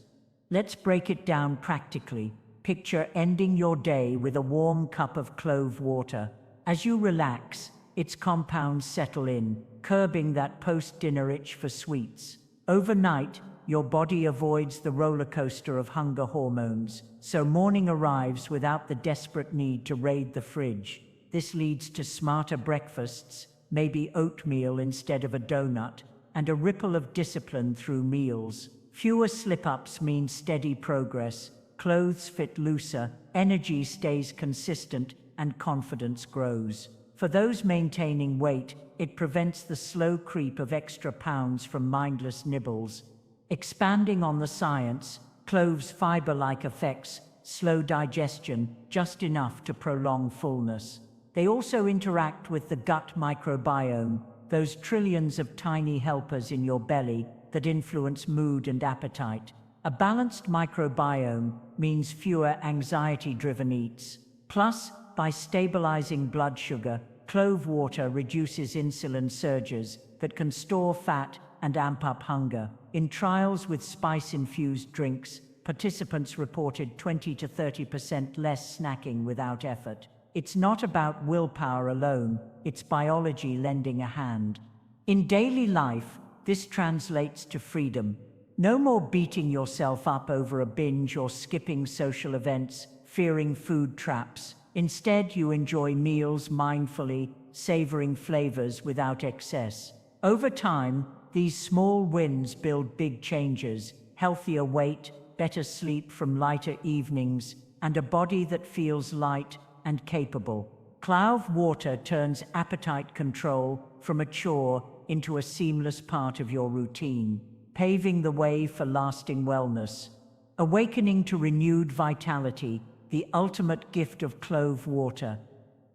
Let's break it down practically. Picture ending your day with a warm cup of clove water. As you relax, its compounds settle in, curbing that post-dinner itch for sweets. Overnight, your body avoids the roller coaster of hunger hormones, so morning arrives without the desperate need to raid the fridge. This leads to smarter breakfasts, maybe oatmeal instead of a donut, and a ripple of discipline through meals. Fewer slip-ups mean steady progress, clothes fit looser, energy stays consistent, and confidence grows. For those maintaining weight, it prevents the slow creep of extra pounds from mindless nibbles. Expanding on the science, cloves' fiber-like effects slow digestion just enough to prolong fullness. They also interact with the gut microbiome, those trillions of tiny helpers in your belly that influence mood and appetite. A balanced microbiome means fewer anxiety-driven eats. Plus, by stabilizing blood sugar, clove water reduces insulin surges that can store fat and amp up hunger. In trials with spice-infused drinks, participants reported 20 to 30% less snacking without effort. It's not about willpower alone, it's biology lending a hand. In daily life, this translates to freedom. No more beating yourself up over a binge or skipping social events, fearing food traps. Instead, you enjoy meals mindfully, savoring flavors without excess. Over time, these small wins build big changes: healthier weight, better sleep from lighter evenings, and a body that feels light and capable. Clove water turns appetite control from a chore into a seamless part of your routine, paving the way for lasting wellness. Awakening to renewed vitality, the ultimate gift of clove water.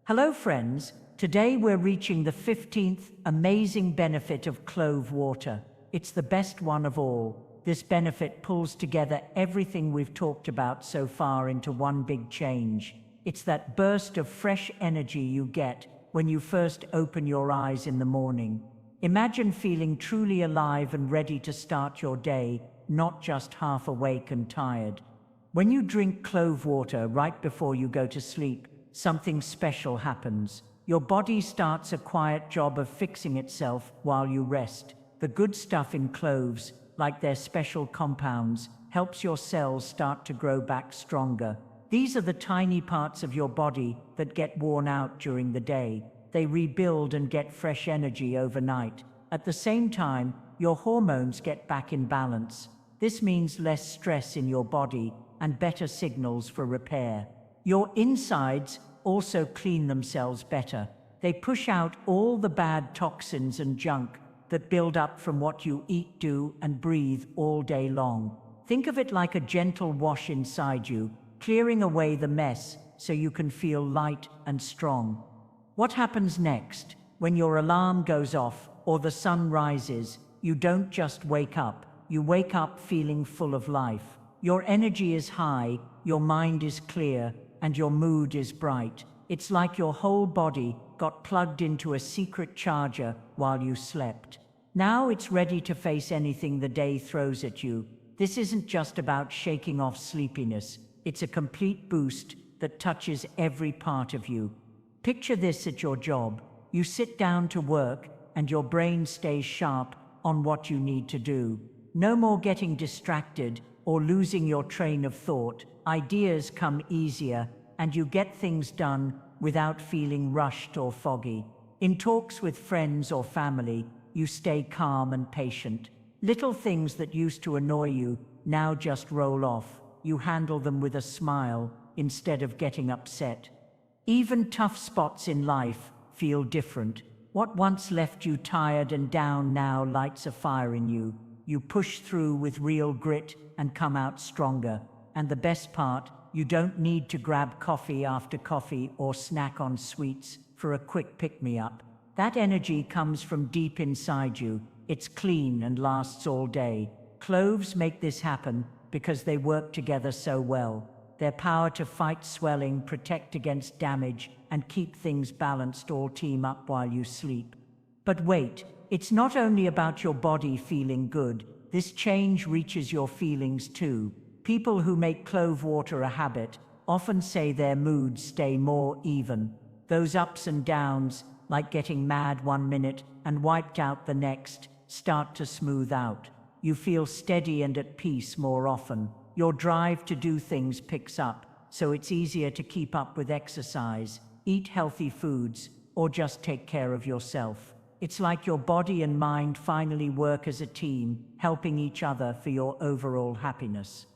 Hello friends, today we're reaching the 15th amazing benefit of clove water. It's the best one of all. This benefit pulls together everything we've talked about so far into one big change. It's that burst of fresh energy you get when you first open your eyes in the morning. Imagine feeling truly alive and ready to start your day, not just half awake and tired. When you drink clove water right before you go to sleep, something special happens. Your body starts a quiet job of fixing itself while you rest. The good stuff in cloves, like their special compounds, helps your cells start to grow back stronger. These are the tiny parts of your body that get worn out during the day. They rebuild and get fresh energy overnight. At the same time, your hormones get back in balance. This means less stress in your body and better signals for repair. Your insides also clean themselves better. They push out all the bad toxins and junk, that build up from what you eat, do, and breathe all day long. Think of it like a gentle wash inside you, clearing away the mess so you can feel light and strong. What happens next? When your alarm goes off or the sun rises, you don't just wake up. You wake up feeling full of life. Your energy is high, your mind is clear, and your mood is bright. It's like your whole body got plugged into a secret charger while you slept. Now it's ready to face anything the day throws at you. This isn't just about shaking off sleepiness. It's a complete boost that touches every part of you. Picture this at your job. You sit down to work and your brain stays sharp on what you need to do. No more getting distracted or losing your train of thought. Ideas come easier and you get things done without feeling rushed or foggy. In talks with friends or family, you stay calm and patient. Little things that used to annoy you now just roll off. You handle them with a smile instead of getting upset. Even tough spots in life feel different. What once left you tired and down now lights a fire in you. You push through with real grit and come out stronger. And the best part, you don't need to grab coffee after coffee or snack on sweets for a quick pick-me-up. That energy comes from deep inside you. It's clean and lasts all day. Cloves make this happen because they work together so well. Their power to fight swelling, protect against damage, and keep things balanced all team up while you sleep. But wait, it's not only about your body feeling good. This change reaches your feelings too. People who make clove water a habit often say their moods stay more even. Those ups and downs, like getting mad one minute and wiped out the next, start to smooth out. You feel steady and at peace more often. Your drive to do things picks up, so it's easier to keep up with exercise, eat healthy foods, or just take care of yourself. It's like your body and mind finally work as a team, helping each other for your overall happiness.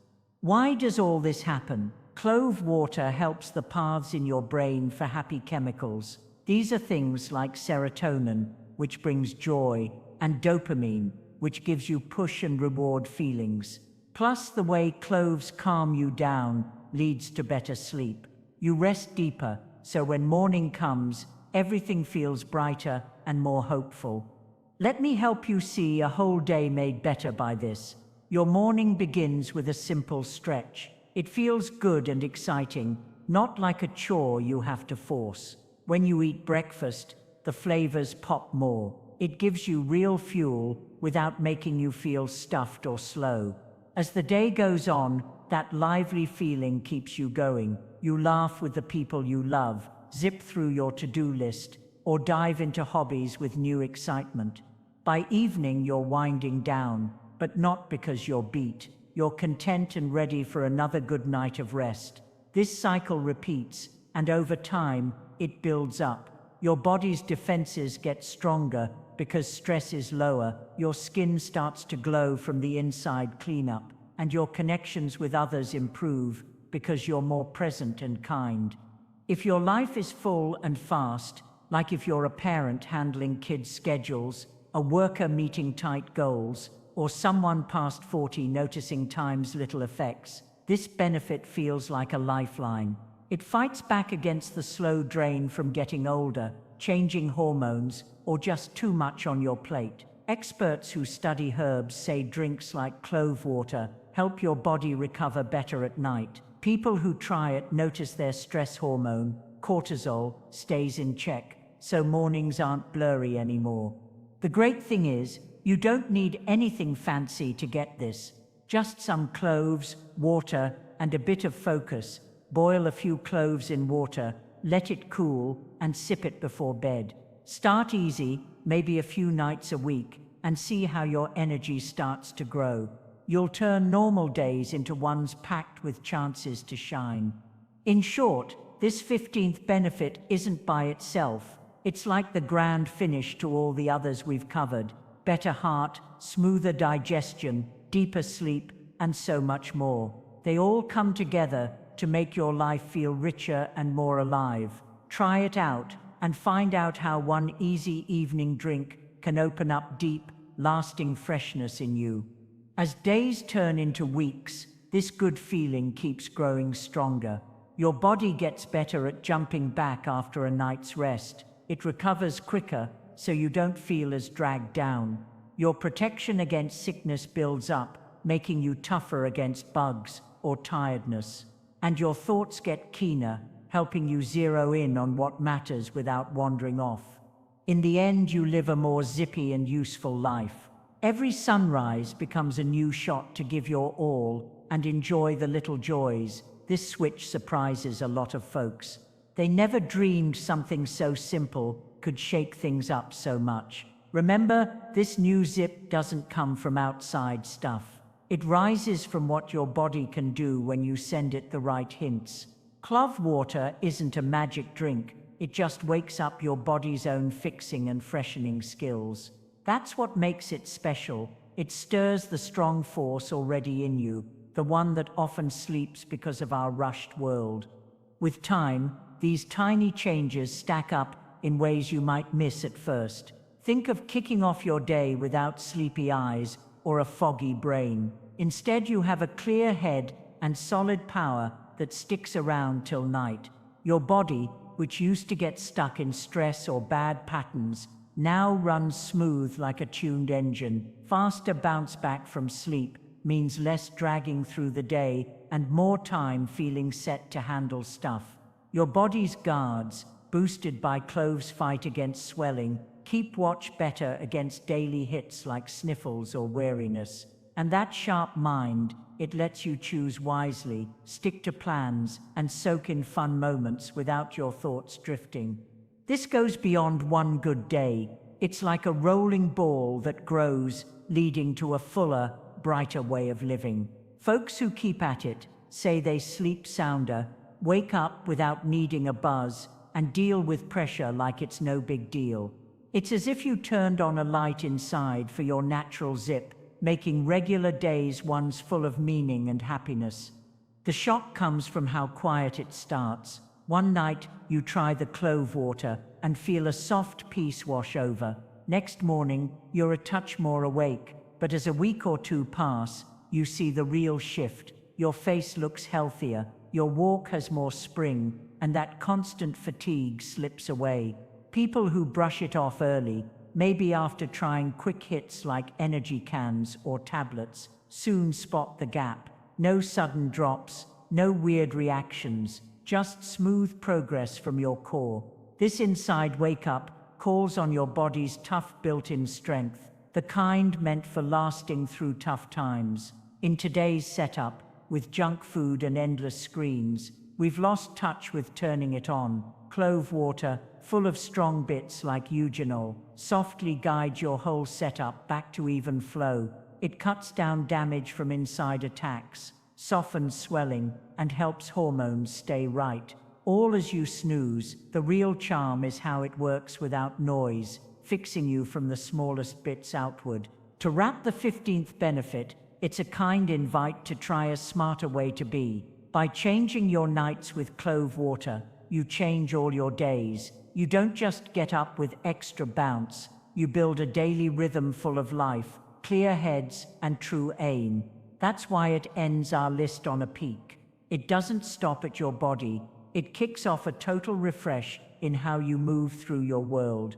Why does all this happen? Clove water helps the paths in your brain for happy chemicals. These are things like serotonin, which brings joy, and dopamine, which gives you push and reward feelings. Plus, the way cloves calm you down leads to better sleep. You rest deeper, so when morning comes, everything feels brighter and more hopeful. Let me help you see a whole day made better by this. Your morning begins with a simple stretch. It feels good and exciting, not like a chore you have to force. When you eat breakfast, the flavors pop more. It gives you real fuel without making you feel stuffed or slow. As the day goes on, that lively feeling keeps you going. You laugh with the people you love, zip through your to-do list, or dive into hobbies with new excitement. By evening, you're winding down, but not because you're beat. You're content and ready for another good night of rest. This cycle repeats, and over time, it builds up. Your body's defenses get stronger because stress is lower, your skin starts to glow from the inside cleanup, and your connections with others improve because you're more present and kind. If your life is full and fast, like if you're a parent handling kids' schedules, a worker meeting tight goals, or someone past 40 noticing time's little effects, this benefit feels like a lifeline. It fights back against the slow drain from getting older, changing hormones, or just too much on your plate. Experts who study herbs say drinks like clove water help your body recover better at night. People who try it notice their stress hormone, cortisol, stays in check, so mornings aren't blurry anymore. The great thing is, you don't need anything fancy to get this. Just some cloves, water, and a bit of focus. Boil a few cloves in water, let it cool, and sip it before bed. Start easy, maybe a few nights a week, and see how your energy starts to grow. You'll turn normal days into ones packed with chances to shine. In short, this 15th benefit isn't by itself. It's like the grand finish to all the others we've covered. Better heart, smoother digestion, deeper sleep, and so much more. They all come together to make your life feel richer and more alive. Try it out and find out how one easy evening drink can open up deep, lasting freshness in you. As days turn into weeks, this good feeling keeps growing stronger. Your body gets better at jumping back after a night's rest. It recovers quicker, so you don't feel as dragged down. Your protection against sickness builds up, making you tougher against bugs or tiredness. And your thoughts get keener, helping you zero in on what matters without wandering off. In the end, you live a more zippy and useful life. Every sunrise becomes a new shot to give your all and enjoy the little joys. This switch surprises a lot of folks. They never dreamed something so simple could shake things up so much. Remember, this new zip doesn't come from outside stuff. It rises from what your body can do when you send it the right hints. Clove water isn't a magic drink. It just wakes up your body's own fixing and freshening skills. That's what makes it special. It stirs the strong force already in you, the one that often sleeps because of our rushed world. With time, these tiny changes stack up in ways you might miss at first. Think of kicking off your day without sleepy eyes or a foggy brain. Instead, you have a clear head and solid power that sticks around till night. Your body, which used to get stuck in stress or bad patterns, now runs smooth like a tuned engine. Faster bounce back from sleep means less dragging through the day and more time feeling set to handle stuff. Your body's guards, boosted by Clove's fight against swelling, keep watch better against daily hits like sniffles or weariness. And that sharp mind, it lets you choose wisely, stick to plans, and soak in fun moments without your thoughts drifting. This goes beyond one good day. It's like a rolling ball that grows, leading to a fuller, brighter way of living. Folks who keep at it say they sleep sounder, wake up without needing a buzz, and deal with pressure like it's no big deal. It's as if you turned on a light inside for your natural zip, making regular days ones full of meaning and happiness. The shock comes from how quiet it starts. One night, you try the clove water and feel a soft peace wash over. Next morning, you're a touch more awake, but as a week or two pass, you see the real shift. Your face looks healthier, your walk has more spring, and that constant fatigue slips away. People who brush it off early, maybe after trying quick hits like energy cans or tablets, soon spot the gap. No sudden drops, no weird reactions, just smooth progress from your core. This inside wake-up calls on your body's tough built-in strength, the kind meant for lasting through tough times. In today's setup, with junk food and endless screens, we've lost touch with turning it on. Clove water, full of strong bits like Eugenol, softly guides your whole setup back to even flow. It cuts down damage from inside attacks, softens swelling, and helps hormones stay right. All as you snooze. The real charm is how it works without noise, fixing you from the smallest bits outward. To wrap the 15th benefit, it's a kind invite to try a smarter way to be. By changing your nights with clove water, you change all your days. You don't just get up with extra bounce, you build a daily rhythm full of life, clear heads, and true aim. That's why it ends our list on a peak. It doesn't stop at your body, it kicks off a total refresh in how you move through your world.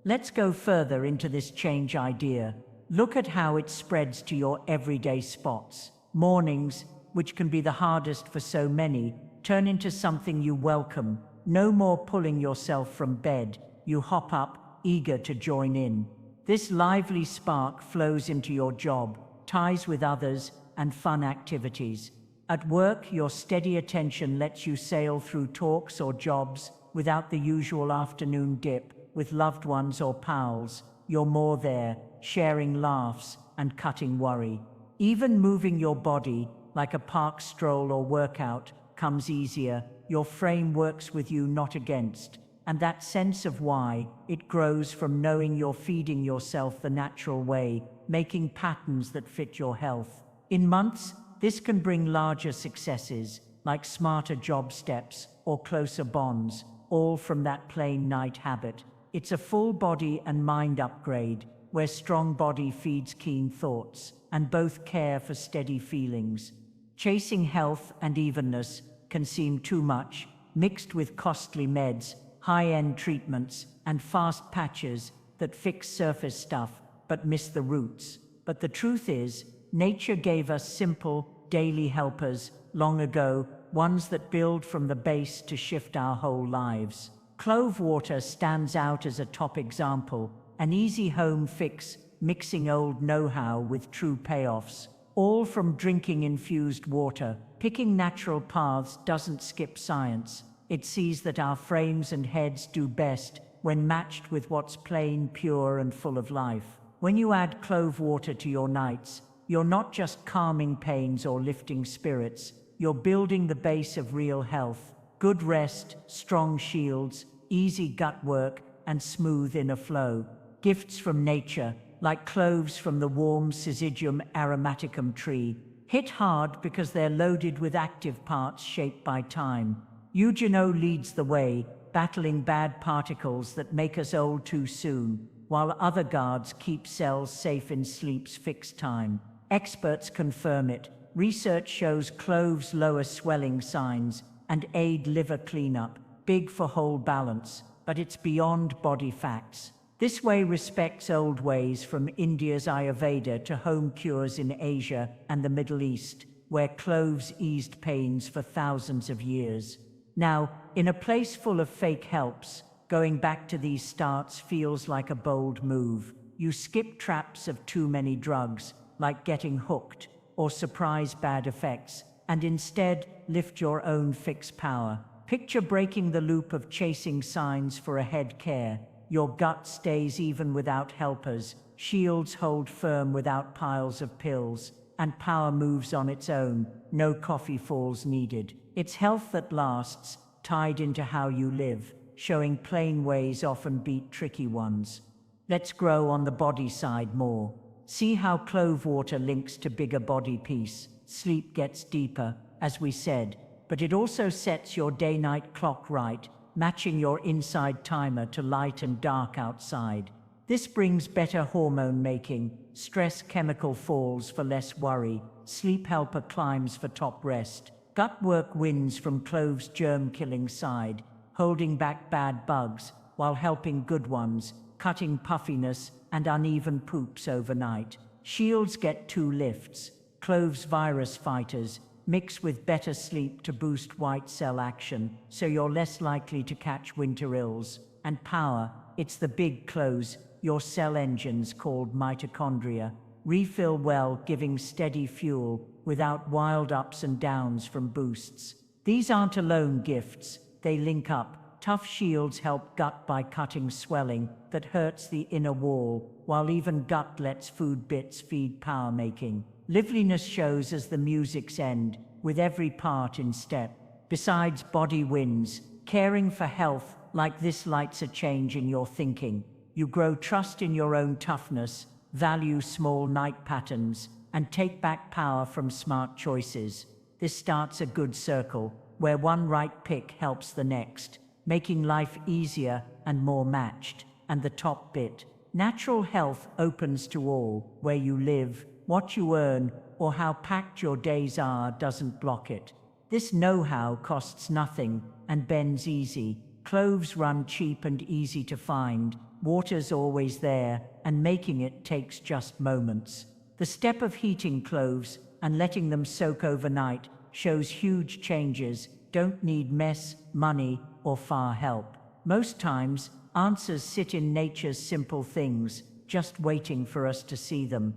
Let's go further into this change idea. Look at how it spreads to your everyday spots. Mornings, which can be the hardest for so many, turn into something you welcome. No more pulling yourself from bed. You hop up, eager to join in. This lively spark flows into your job, ties with others, and fun activities. At work, your steady attention lets you sail through talks or jobs without the usual afternoon dip. With loved ones or pals, you're more there, sharing laughs and cutting worry. Even moving your body, like a park stroll or workout, comes easier. Your frame works with you, not against. And that sense of why, it grows from knowing you're feeding yourself the natural way, making patterns that fit your health. In months, this can bring larger successes, like smarter job steps or closer bonds, all from that plain night habit. It's a full body and mind upgrade, where strong body feeds keen thoughts, and both care for steady feelings. Chasing health and evenness can seem too much, mixed with costly meds, high-end treatments, and fast patches that fix surface stuff but miss the roots. But the truth is, nature gave us simple, daily helpers long ago, ones that build from the base to shift our whole lives. Clove water stands out as a top example, an easy home fix, mixing old know-how with true payoffs. All from drinking infused water. Picking natural paths doesn't skip science. It sees that our frames and heads do best when matched with what's plain, pure, and full of life. When you add clove water to your nights, you're not just calming pains or lifting spirits, you're building the base of real health. Good rest, strong shields, easy gut work, and smooth inner flow. Gifts from nature, like cloves from the warm Syzygium aromaticum tree, hit hard because they're loaded with active parts shaped by time. Eugenol leads the way, battling bad particles that make us old too soon, while other guards keep cells safe in sleep's fixed time. Experts confirm it. Research shows cloves lower swelling signs and aid liver cleanup, big for whole balance, but it's beyond body facts. This way respects old ways from India's Ayurveda to home cures in Asia and the Middle East, where cloves eased pains for thousands of years. Now, in a place full of fake helps, going back to these starts feels like a bold move. You skip traps of too many drugs, like getting hooked, or surprise bad effects, and instead lift your own fix power. Picture breaking the loop of chasing signs for a head care. Your gut stays even without helpers, shields hold firm without piles of pills, and power moves on its own, no coffee falls needed. It's health that lasts, tied into how you live, showing plain ways often beat tricky ones. Let's grow on the body side more. See how clove water links to bigger body peace. Sleep gets deeper, as we said, but it also sets your day-night clock right, matching your inside timer to light and dark outside. This brings better hormone making, stress chemical falls for less worry, sleep helper climbs for top rest. Gut work wins from clove's germ-killing side, holding back bad bugs while helping good ones, cutting puffiness and uneven poops overnight. Shields get 2 lifts. Clove's virus fighters mix with better sleep to boost white cell action, so you're less likely to catch winter ills. And power, it's the big close, your cell engines called mitochondria. Refill well, giving steady fuel without wild ups and downs from boosts. These aren't alone gifts, they link up. Tough shields help gut by cutting swelling that hurts the inner wall, while even gut lets food bits feed power making. Liveliness shows as the music's end, with every part in step. Besides body wins, caring for health like this lights a change in your thinking. You grow trust in your own toughness, value small night patterns, and take back power from smart choices. This starts a good circle, where one right pick helps the next, making life easier and more matched. And the top bit, natural health opens to all. Where you live, what you earn, or how packed your days are doesn't block it. This know-how costs nothing and bends easy. Cloves run cheap and easy to find. Water's always there, and making it takes just moments. The step of heating cloves and letting them soak overnight shows huge changes. Don't need mess, money, or far help. Most times, answers sit in nature's simple things, just waiting for us to see them.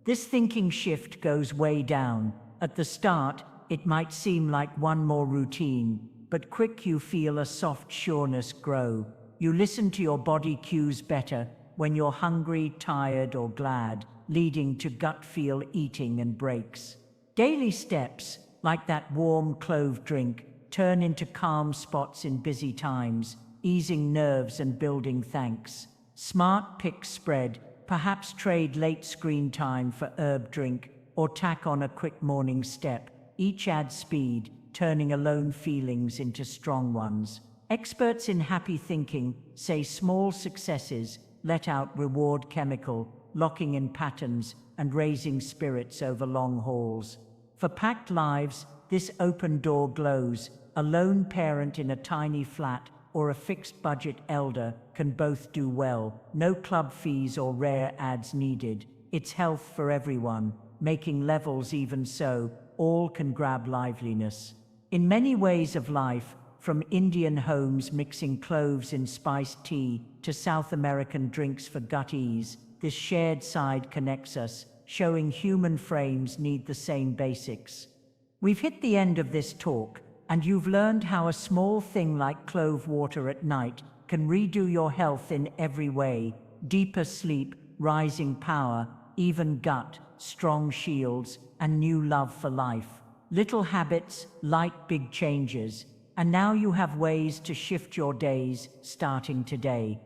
This thinking shift goes way down. At the start, it might seem like one more routine, but quick you feel a soft sureness grow. You listen to your body cues better when you're hungry, tired, or glad, leading to gut feel eating and breaks. Daily steps, like that warm clove drink, turn into calm spots in busy times, easing nerves and building thanks. Smart picks spread, perhaps trade late screen time for herb drink, or tack on a quick morning step. Each adds speed, turning alone feelings into strong ones. Experts in happy thinking say small successes let out reward chemical, locking in patterns and raising spirits over long hauls. For packed lives, this open door glows. A lone parent in a tiny flat or a fixed budget elder can both do well. No club fees or rare ads needed. It's health for everyone, making levels even so, all can grab liveliness. In many ways of life, from Indian homes mixing cloves in spiced tea to South American drinks for gut ease, this shared side connects us, showing human frames need the same basics. We've hit the end of this talk, and you've learned how a small thing like clove water at night can redo your health in every way: deeper sleep, rising power, even gut, strong shields, and new love for life. Little habits, light big changes, and now you have ways to shift your days starting today.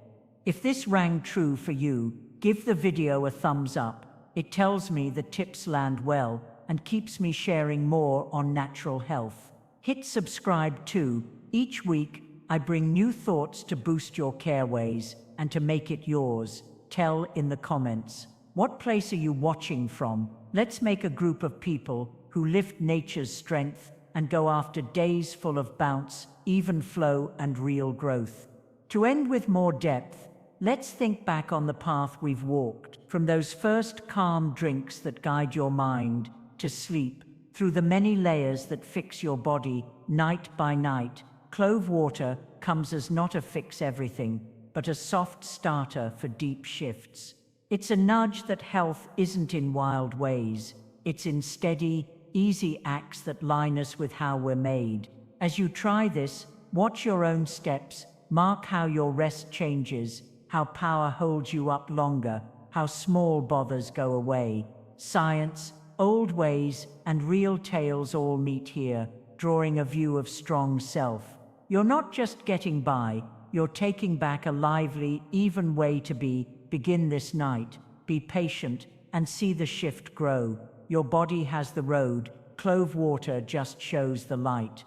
If this rang true for you, give the video a thumbs up. It tells me the tips land well and keeps me sharing more on natural health. Hit subscribe too. Each week, I bring new thoughts to boost your careways and to make it yours. Tell in the comments. What place are you watching from? Let's make a group of people who lift nature's strength and go after days full of bounce, even flow, and real growth. To end with more depth, let's think back on the path we've walked, from those first calm drinks that guide your mind to sleep, through the many layers that fix your body night by night. Clove water comes as not a fix everything, but a soft starter for deep shifts. It's a nudge that health isn't in wild ways. It's in steady, easy acts that line us with how we're made. As you try this, watch your own steps, mark how your rest changes, how power holds you up longer, how small bothers go away. Science, old ways, and real tales all meet here, drawing a view of strong self. You're not just getting by, you're taking back a lively, even way to be. Begin this night, be patient, and see the shift grow. Your body has the road, clove water just shows the light.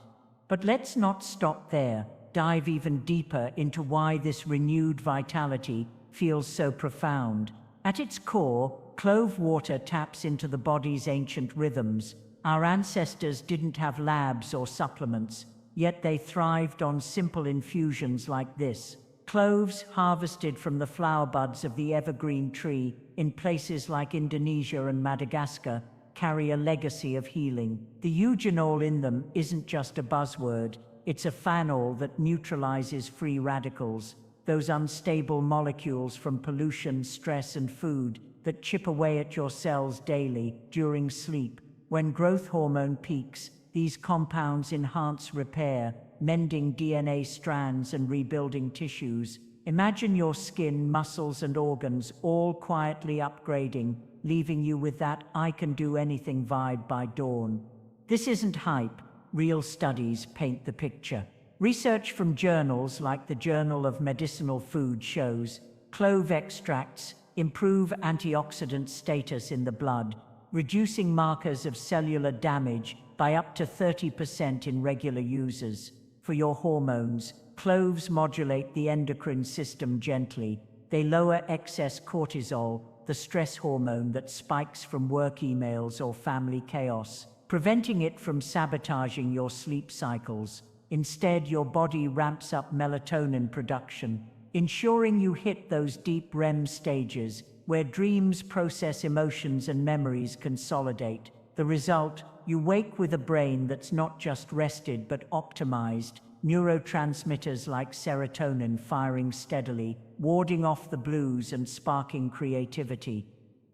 But let's not stop there. Dive even deeper into why this renewed vitality feels so profound. At its core, clove water taps into the body's ancient rhythms. Our ancestors didn't have labs or supplements, yet they thrived on simple infusions like this. Cloves harvested from the flower buds of the evergreen tree in places like Indonesia and Madagascar carry a legacy of healing. The eugenol in them isn't just a buzzword, it's a phenol that neutralizes free radicals, those unstable molecules from pollution, stress, and food that chip away at your cells daily during sleep. When growth hormone peaks, these compounds enhance repair, mending DNA strands and rebuilding tissues. Imagine your skin, muscles, and organs all quietly upgrading, leaving you with that "I can do anything" vibe by dawn. This isn't hype. Real studies paint the picture. Research from journals like the Journal of Medicinal Food shows clove extracts improve antioxidant status in the blood, reducing markers of cellular damage by up to 30% in regular users. For your hormones, cloves modulate the endocrine system gently. They lower excess cortisol, the stress hormone that spikes from work emails or family chaos, preventing it from sabotaging your sleep cycles. Instead, your body ramps up melatonin production, ensuring you hit those deep REM stages where dreams process emotions and memories consolidate. The result, you wake with a brain that's not just rested but optimized, neurotransmitters like serotonin firing steadily, warding off the blues and sparking creativity.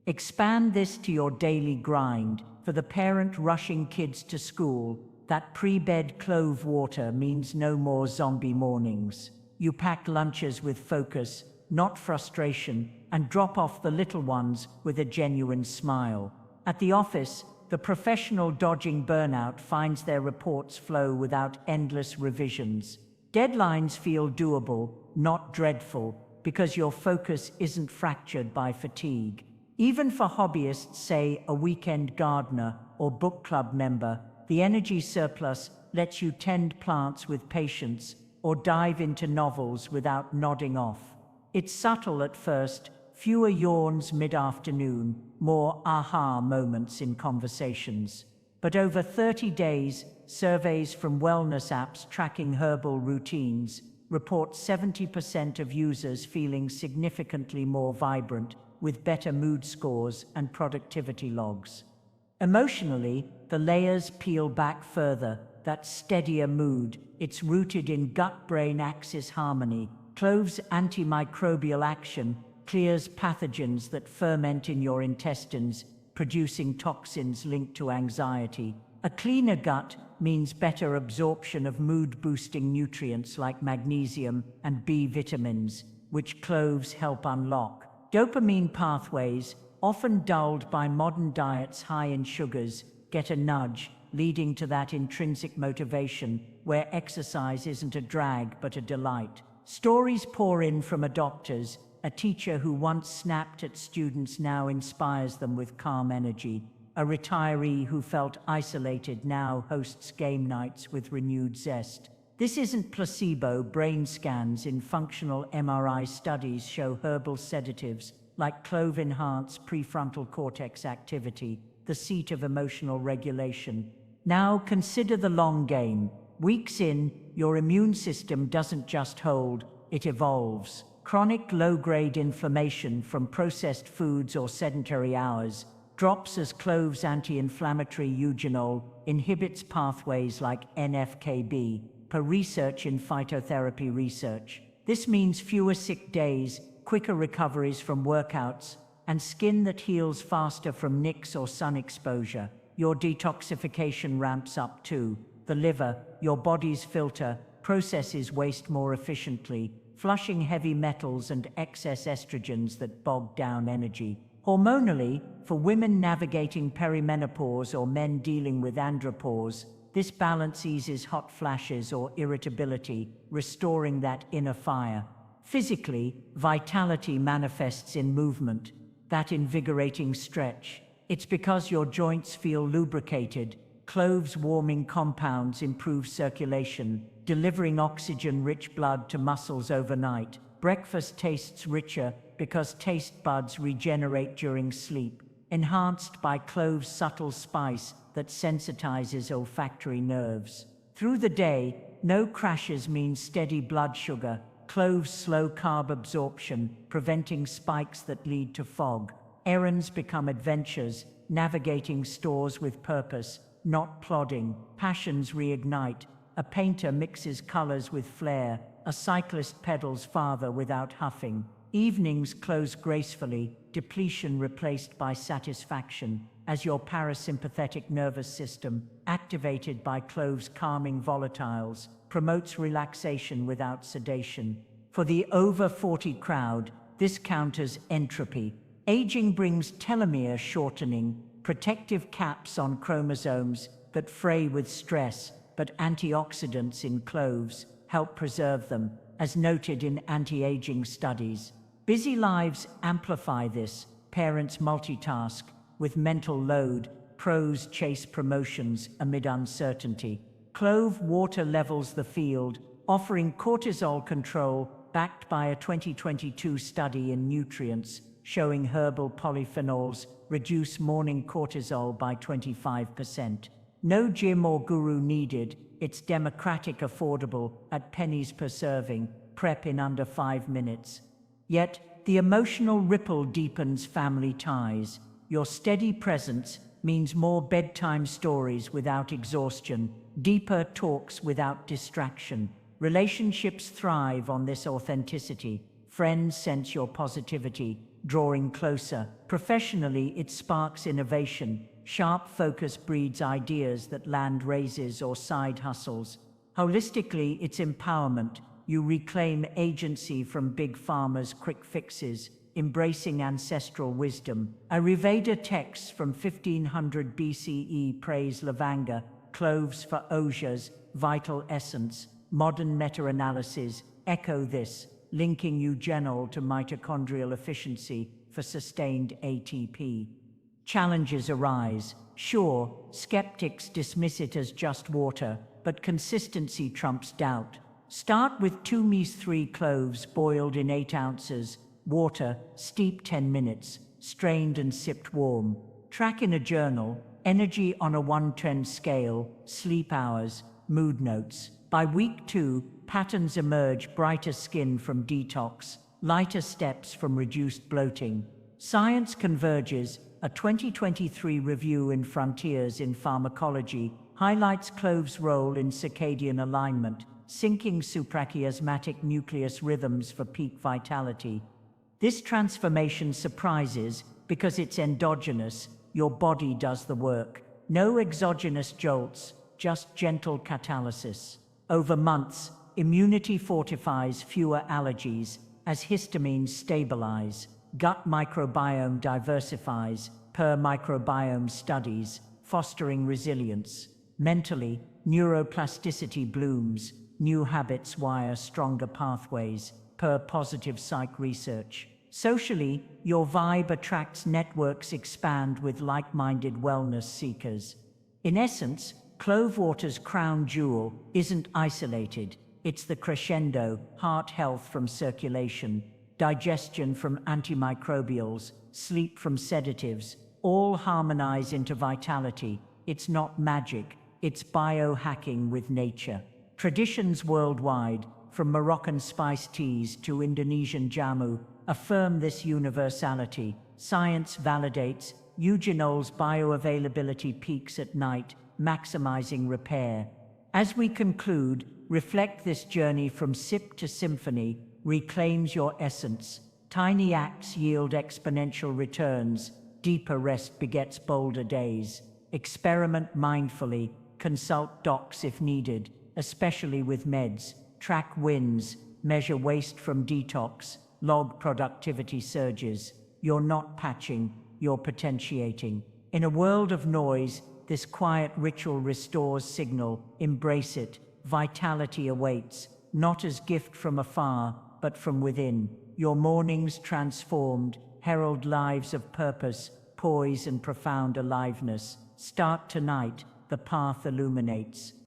Expand this to your daily grind. For the parent rushing kids to school, that pre-bed clove water means no more zombie mornings. You pack lunches with focus, not frustration, and drop off the little ones with a genuine smile. At the office, the professional dodging burnout finds their reports flow without endless revisions. Deadlines feel doable, not dreadful, because your focus isn't fractured by fatigue. Even for hobbyists, say a weekend gardener or book club member, the energy surplus lets you tend plants with patience, or dive into novels without nodding off. It's subtle at first, fewer yawns mid-afternoon, more aha moments in conversations. But over 30 days, surveys from wellness apps tracking herbal routines report 70% of users feeling significantly more vibrant, with better mood scores and productivity logs. Emotionally, the layers peel back further, that steadier mood. It's rooted in gut-brain axis harmony. Clove's antimicrobial action clears pathogens that ferment in your intestines, producing toxins linked to anxiety. A cleaner gut means better absorption of mood-boosting nutrients like magnesium and B vitamins, which cloves help unlock. Dopamine pathways, often dulled by modern diets high in sugars, get a nudge, leading to that intrinsic motivation where exercise isn't a drag but a delight. Stories pour in from adopters. A teacher who once snapped at students now inspires them with calm energy. A retiree who felt isolated now hosts game nights with renewed zest. This isn't placebo. Brain scans in functional MRI studies show herbal sedatives like clove enhance prefrontal cortex activity, the seat of emotional regulation. Now consider the long game. Weeks in, your immune system doesn't just hold, it evolves. Chronic low-grade inflammation from processed foods or sedentary hours drops as clove's anti-inflammatory Eugenol inhibits pathways like NF-κB, per research in phytotherapy research. This means fewer sick days, quicker recoveries from workouts, and skin that heals faster from nicks or sun exposure. Your detoxification ramps up too. The liver, your body's filter, processes waste more efficiently, flushing heavy metals and excess estrogens that bog down energy. Hormonally, for women navigating perimenopause or men dealing with andropause, this balance eases hot flashes or irritability, restoring that inner fire. Physically, vitality manifests in movement, that invigorating stretch. It's because your joints feel lubricated. Clove's warming compounds improve circulation, delivering oxygen-rich blood to muscles overnight. Breakfast tastes richer because taste buds regenerate during sleep, enhanced by clove's subtle spice that sensitizes olfactory nerves. Through the day, no crashes means steady blood sugar. Clove's slow carb absorption, preventing spikes that lead to fog. Errands become adventures, navigating stores with purpose, not plodding. Passions reignite. A painter mixes colors with flair. A cyclist pedals farther without huffing. Evenings close gracefully, depletion replaced by satisfaction, as your parasympathetic nervous system, activated by clove's calming volatiles, promotes relaxation without sedation. For the over 40 crowd, this counters entropy. Aging brings telomere shortening, protective caps on chromosomes that fray with stress, but antioxidants in cloves help preserve them, as noted in anti-aging studies. Busy lives amplify this. Parents multitask with mental load. Pros chase promotions amid uncertainty. Clove water levels the field, offering cortisol control backed by a 2022 study in Nutrients showing herbal polyphenols reduce morning cortisol by 25%. No gym or guru needed. It's democratic, affordable, at pennies per serving, prep in under 5 minutes. Yet, the emotional ripple deepens family ties. Your steady presence means more bedtime stories without exhaustion, deeper talks without distraction. Relationships thrive on this authenticity. Friends sense your positivity, drawing closer. Professionally, it sparks innovation. Sharp focus breeds ideas that land raises or side hustles. Holistically, it's empowerment. You reclaim agency from big pharma's quick fixes, embracing ancestral wisdom. Ayurveda texts from 1500 BCE praise lavanga, cloves for ojas, vital essence. Modern meta-analyses echo this, linking Eugenol to mitochondrial efficiency for sustained ATP. Challenges arise. Sure, skeptics dismiss it as just water, but consistency trumps doubt. Start with 2 cloves boiled in 8 ounces, water, steep 10 minutes, strained and sipped warm. Track in a journal, energy on a 1-10 scale, sleep hours, mood notes. By week 2, patterns emerge: brighter skin from detox, lighter steps from reduced bloating. Science converges. A 2023 review in Frontiers in Pharmacology highlights clove's role in circadian alignment, syncing suprachiasmatic nucleus rhythms for peak vitality. This transformation surprises because it's endogenous. Your body does the work. No exogenous jolts, just gentle catalysis. Over months, immunity fortifies, fewer allergies, as histamines stabilize. Gut microbiome diversifies, per microbiome studies, fostering resilience. Mentally, neuroplasticity blooms, new habits wire stronger pathways, per positive psych research. Socially, your vibe attracts, networks expand with like-minded wellness seekers. In essence, clove water's crown jewel isn't isolated. It's the crescendo: heart health from circulation, digestion from antimicrobials, sleep from sedatives, all harmonize into vitality. It's not magic, it's biohacking with nature. Traditions worldwide, from Moroccan spice teas to Indonesian jamu, affirm this universality. Science validates. Eugenol's bioavailability peaks at night, maximizing repair. As we conclude, reflect: this journey from sip to symphony reclaims your essence. Tiny acts yield exponential returns. Deeper rest begets bolder days. Experiment mindfully. Consult docs if needed, especially with meds. Track wins. Measure waste from detox. Log productivity surges. You're not patching, you're potentiating. In a world of noise, this quiet ritual restores signal. Embrace it. Vitality awaits, not as gift from afar, but from within. Your mornings transformed herald lives of purpose, poise, and profound aliveness. Start tonight, the path illuminates.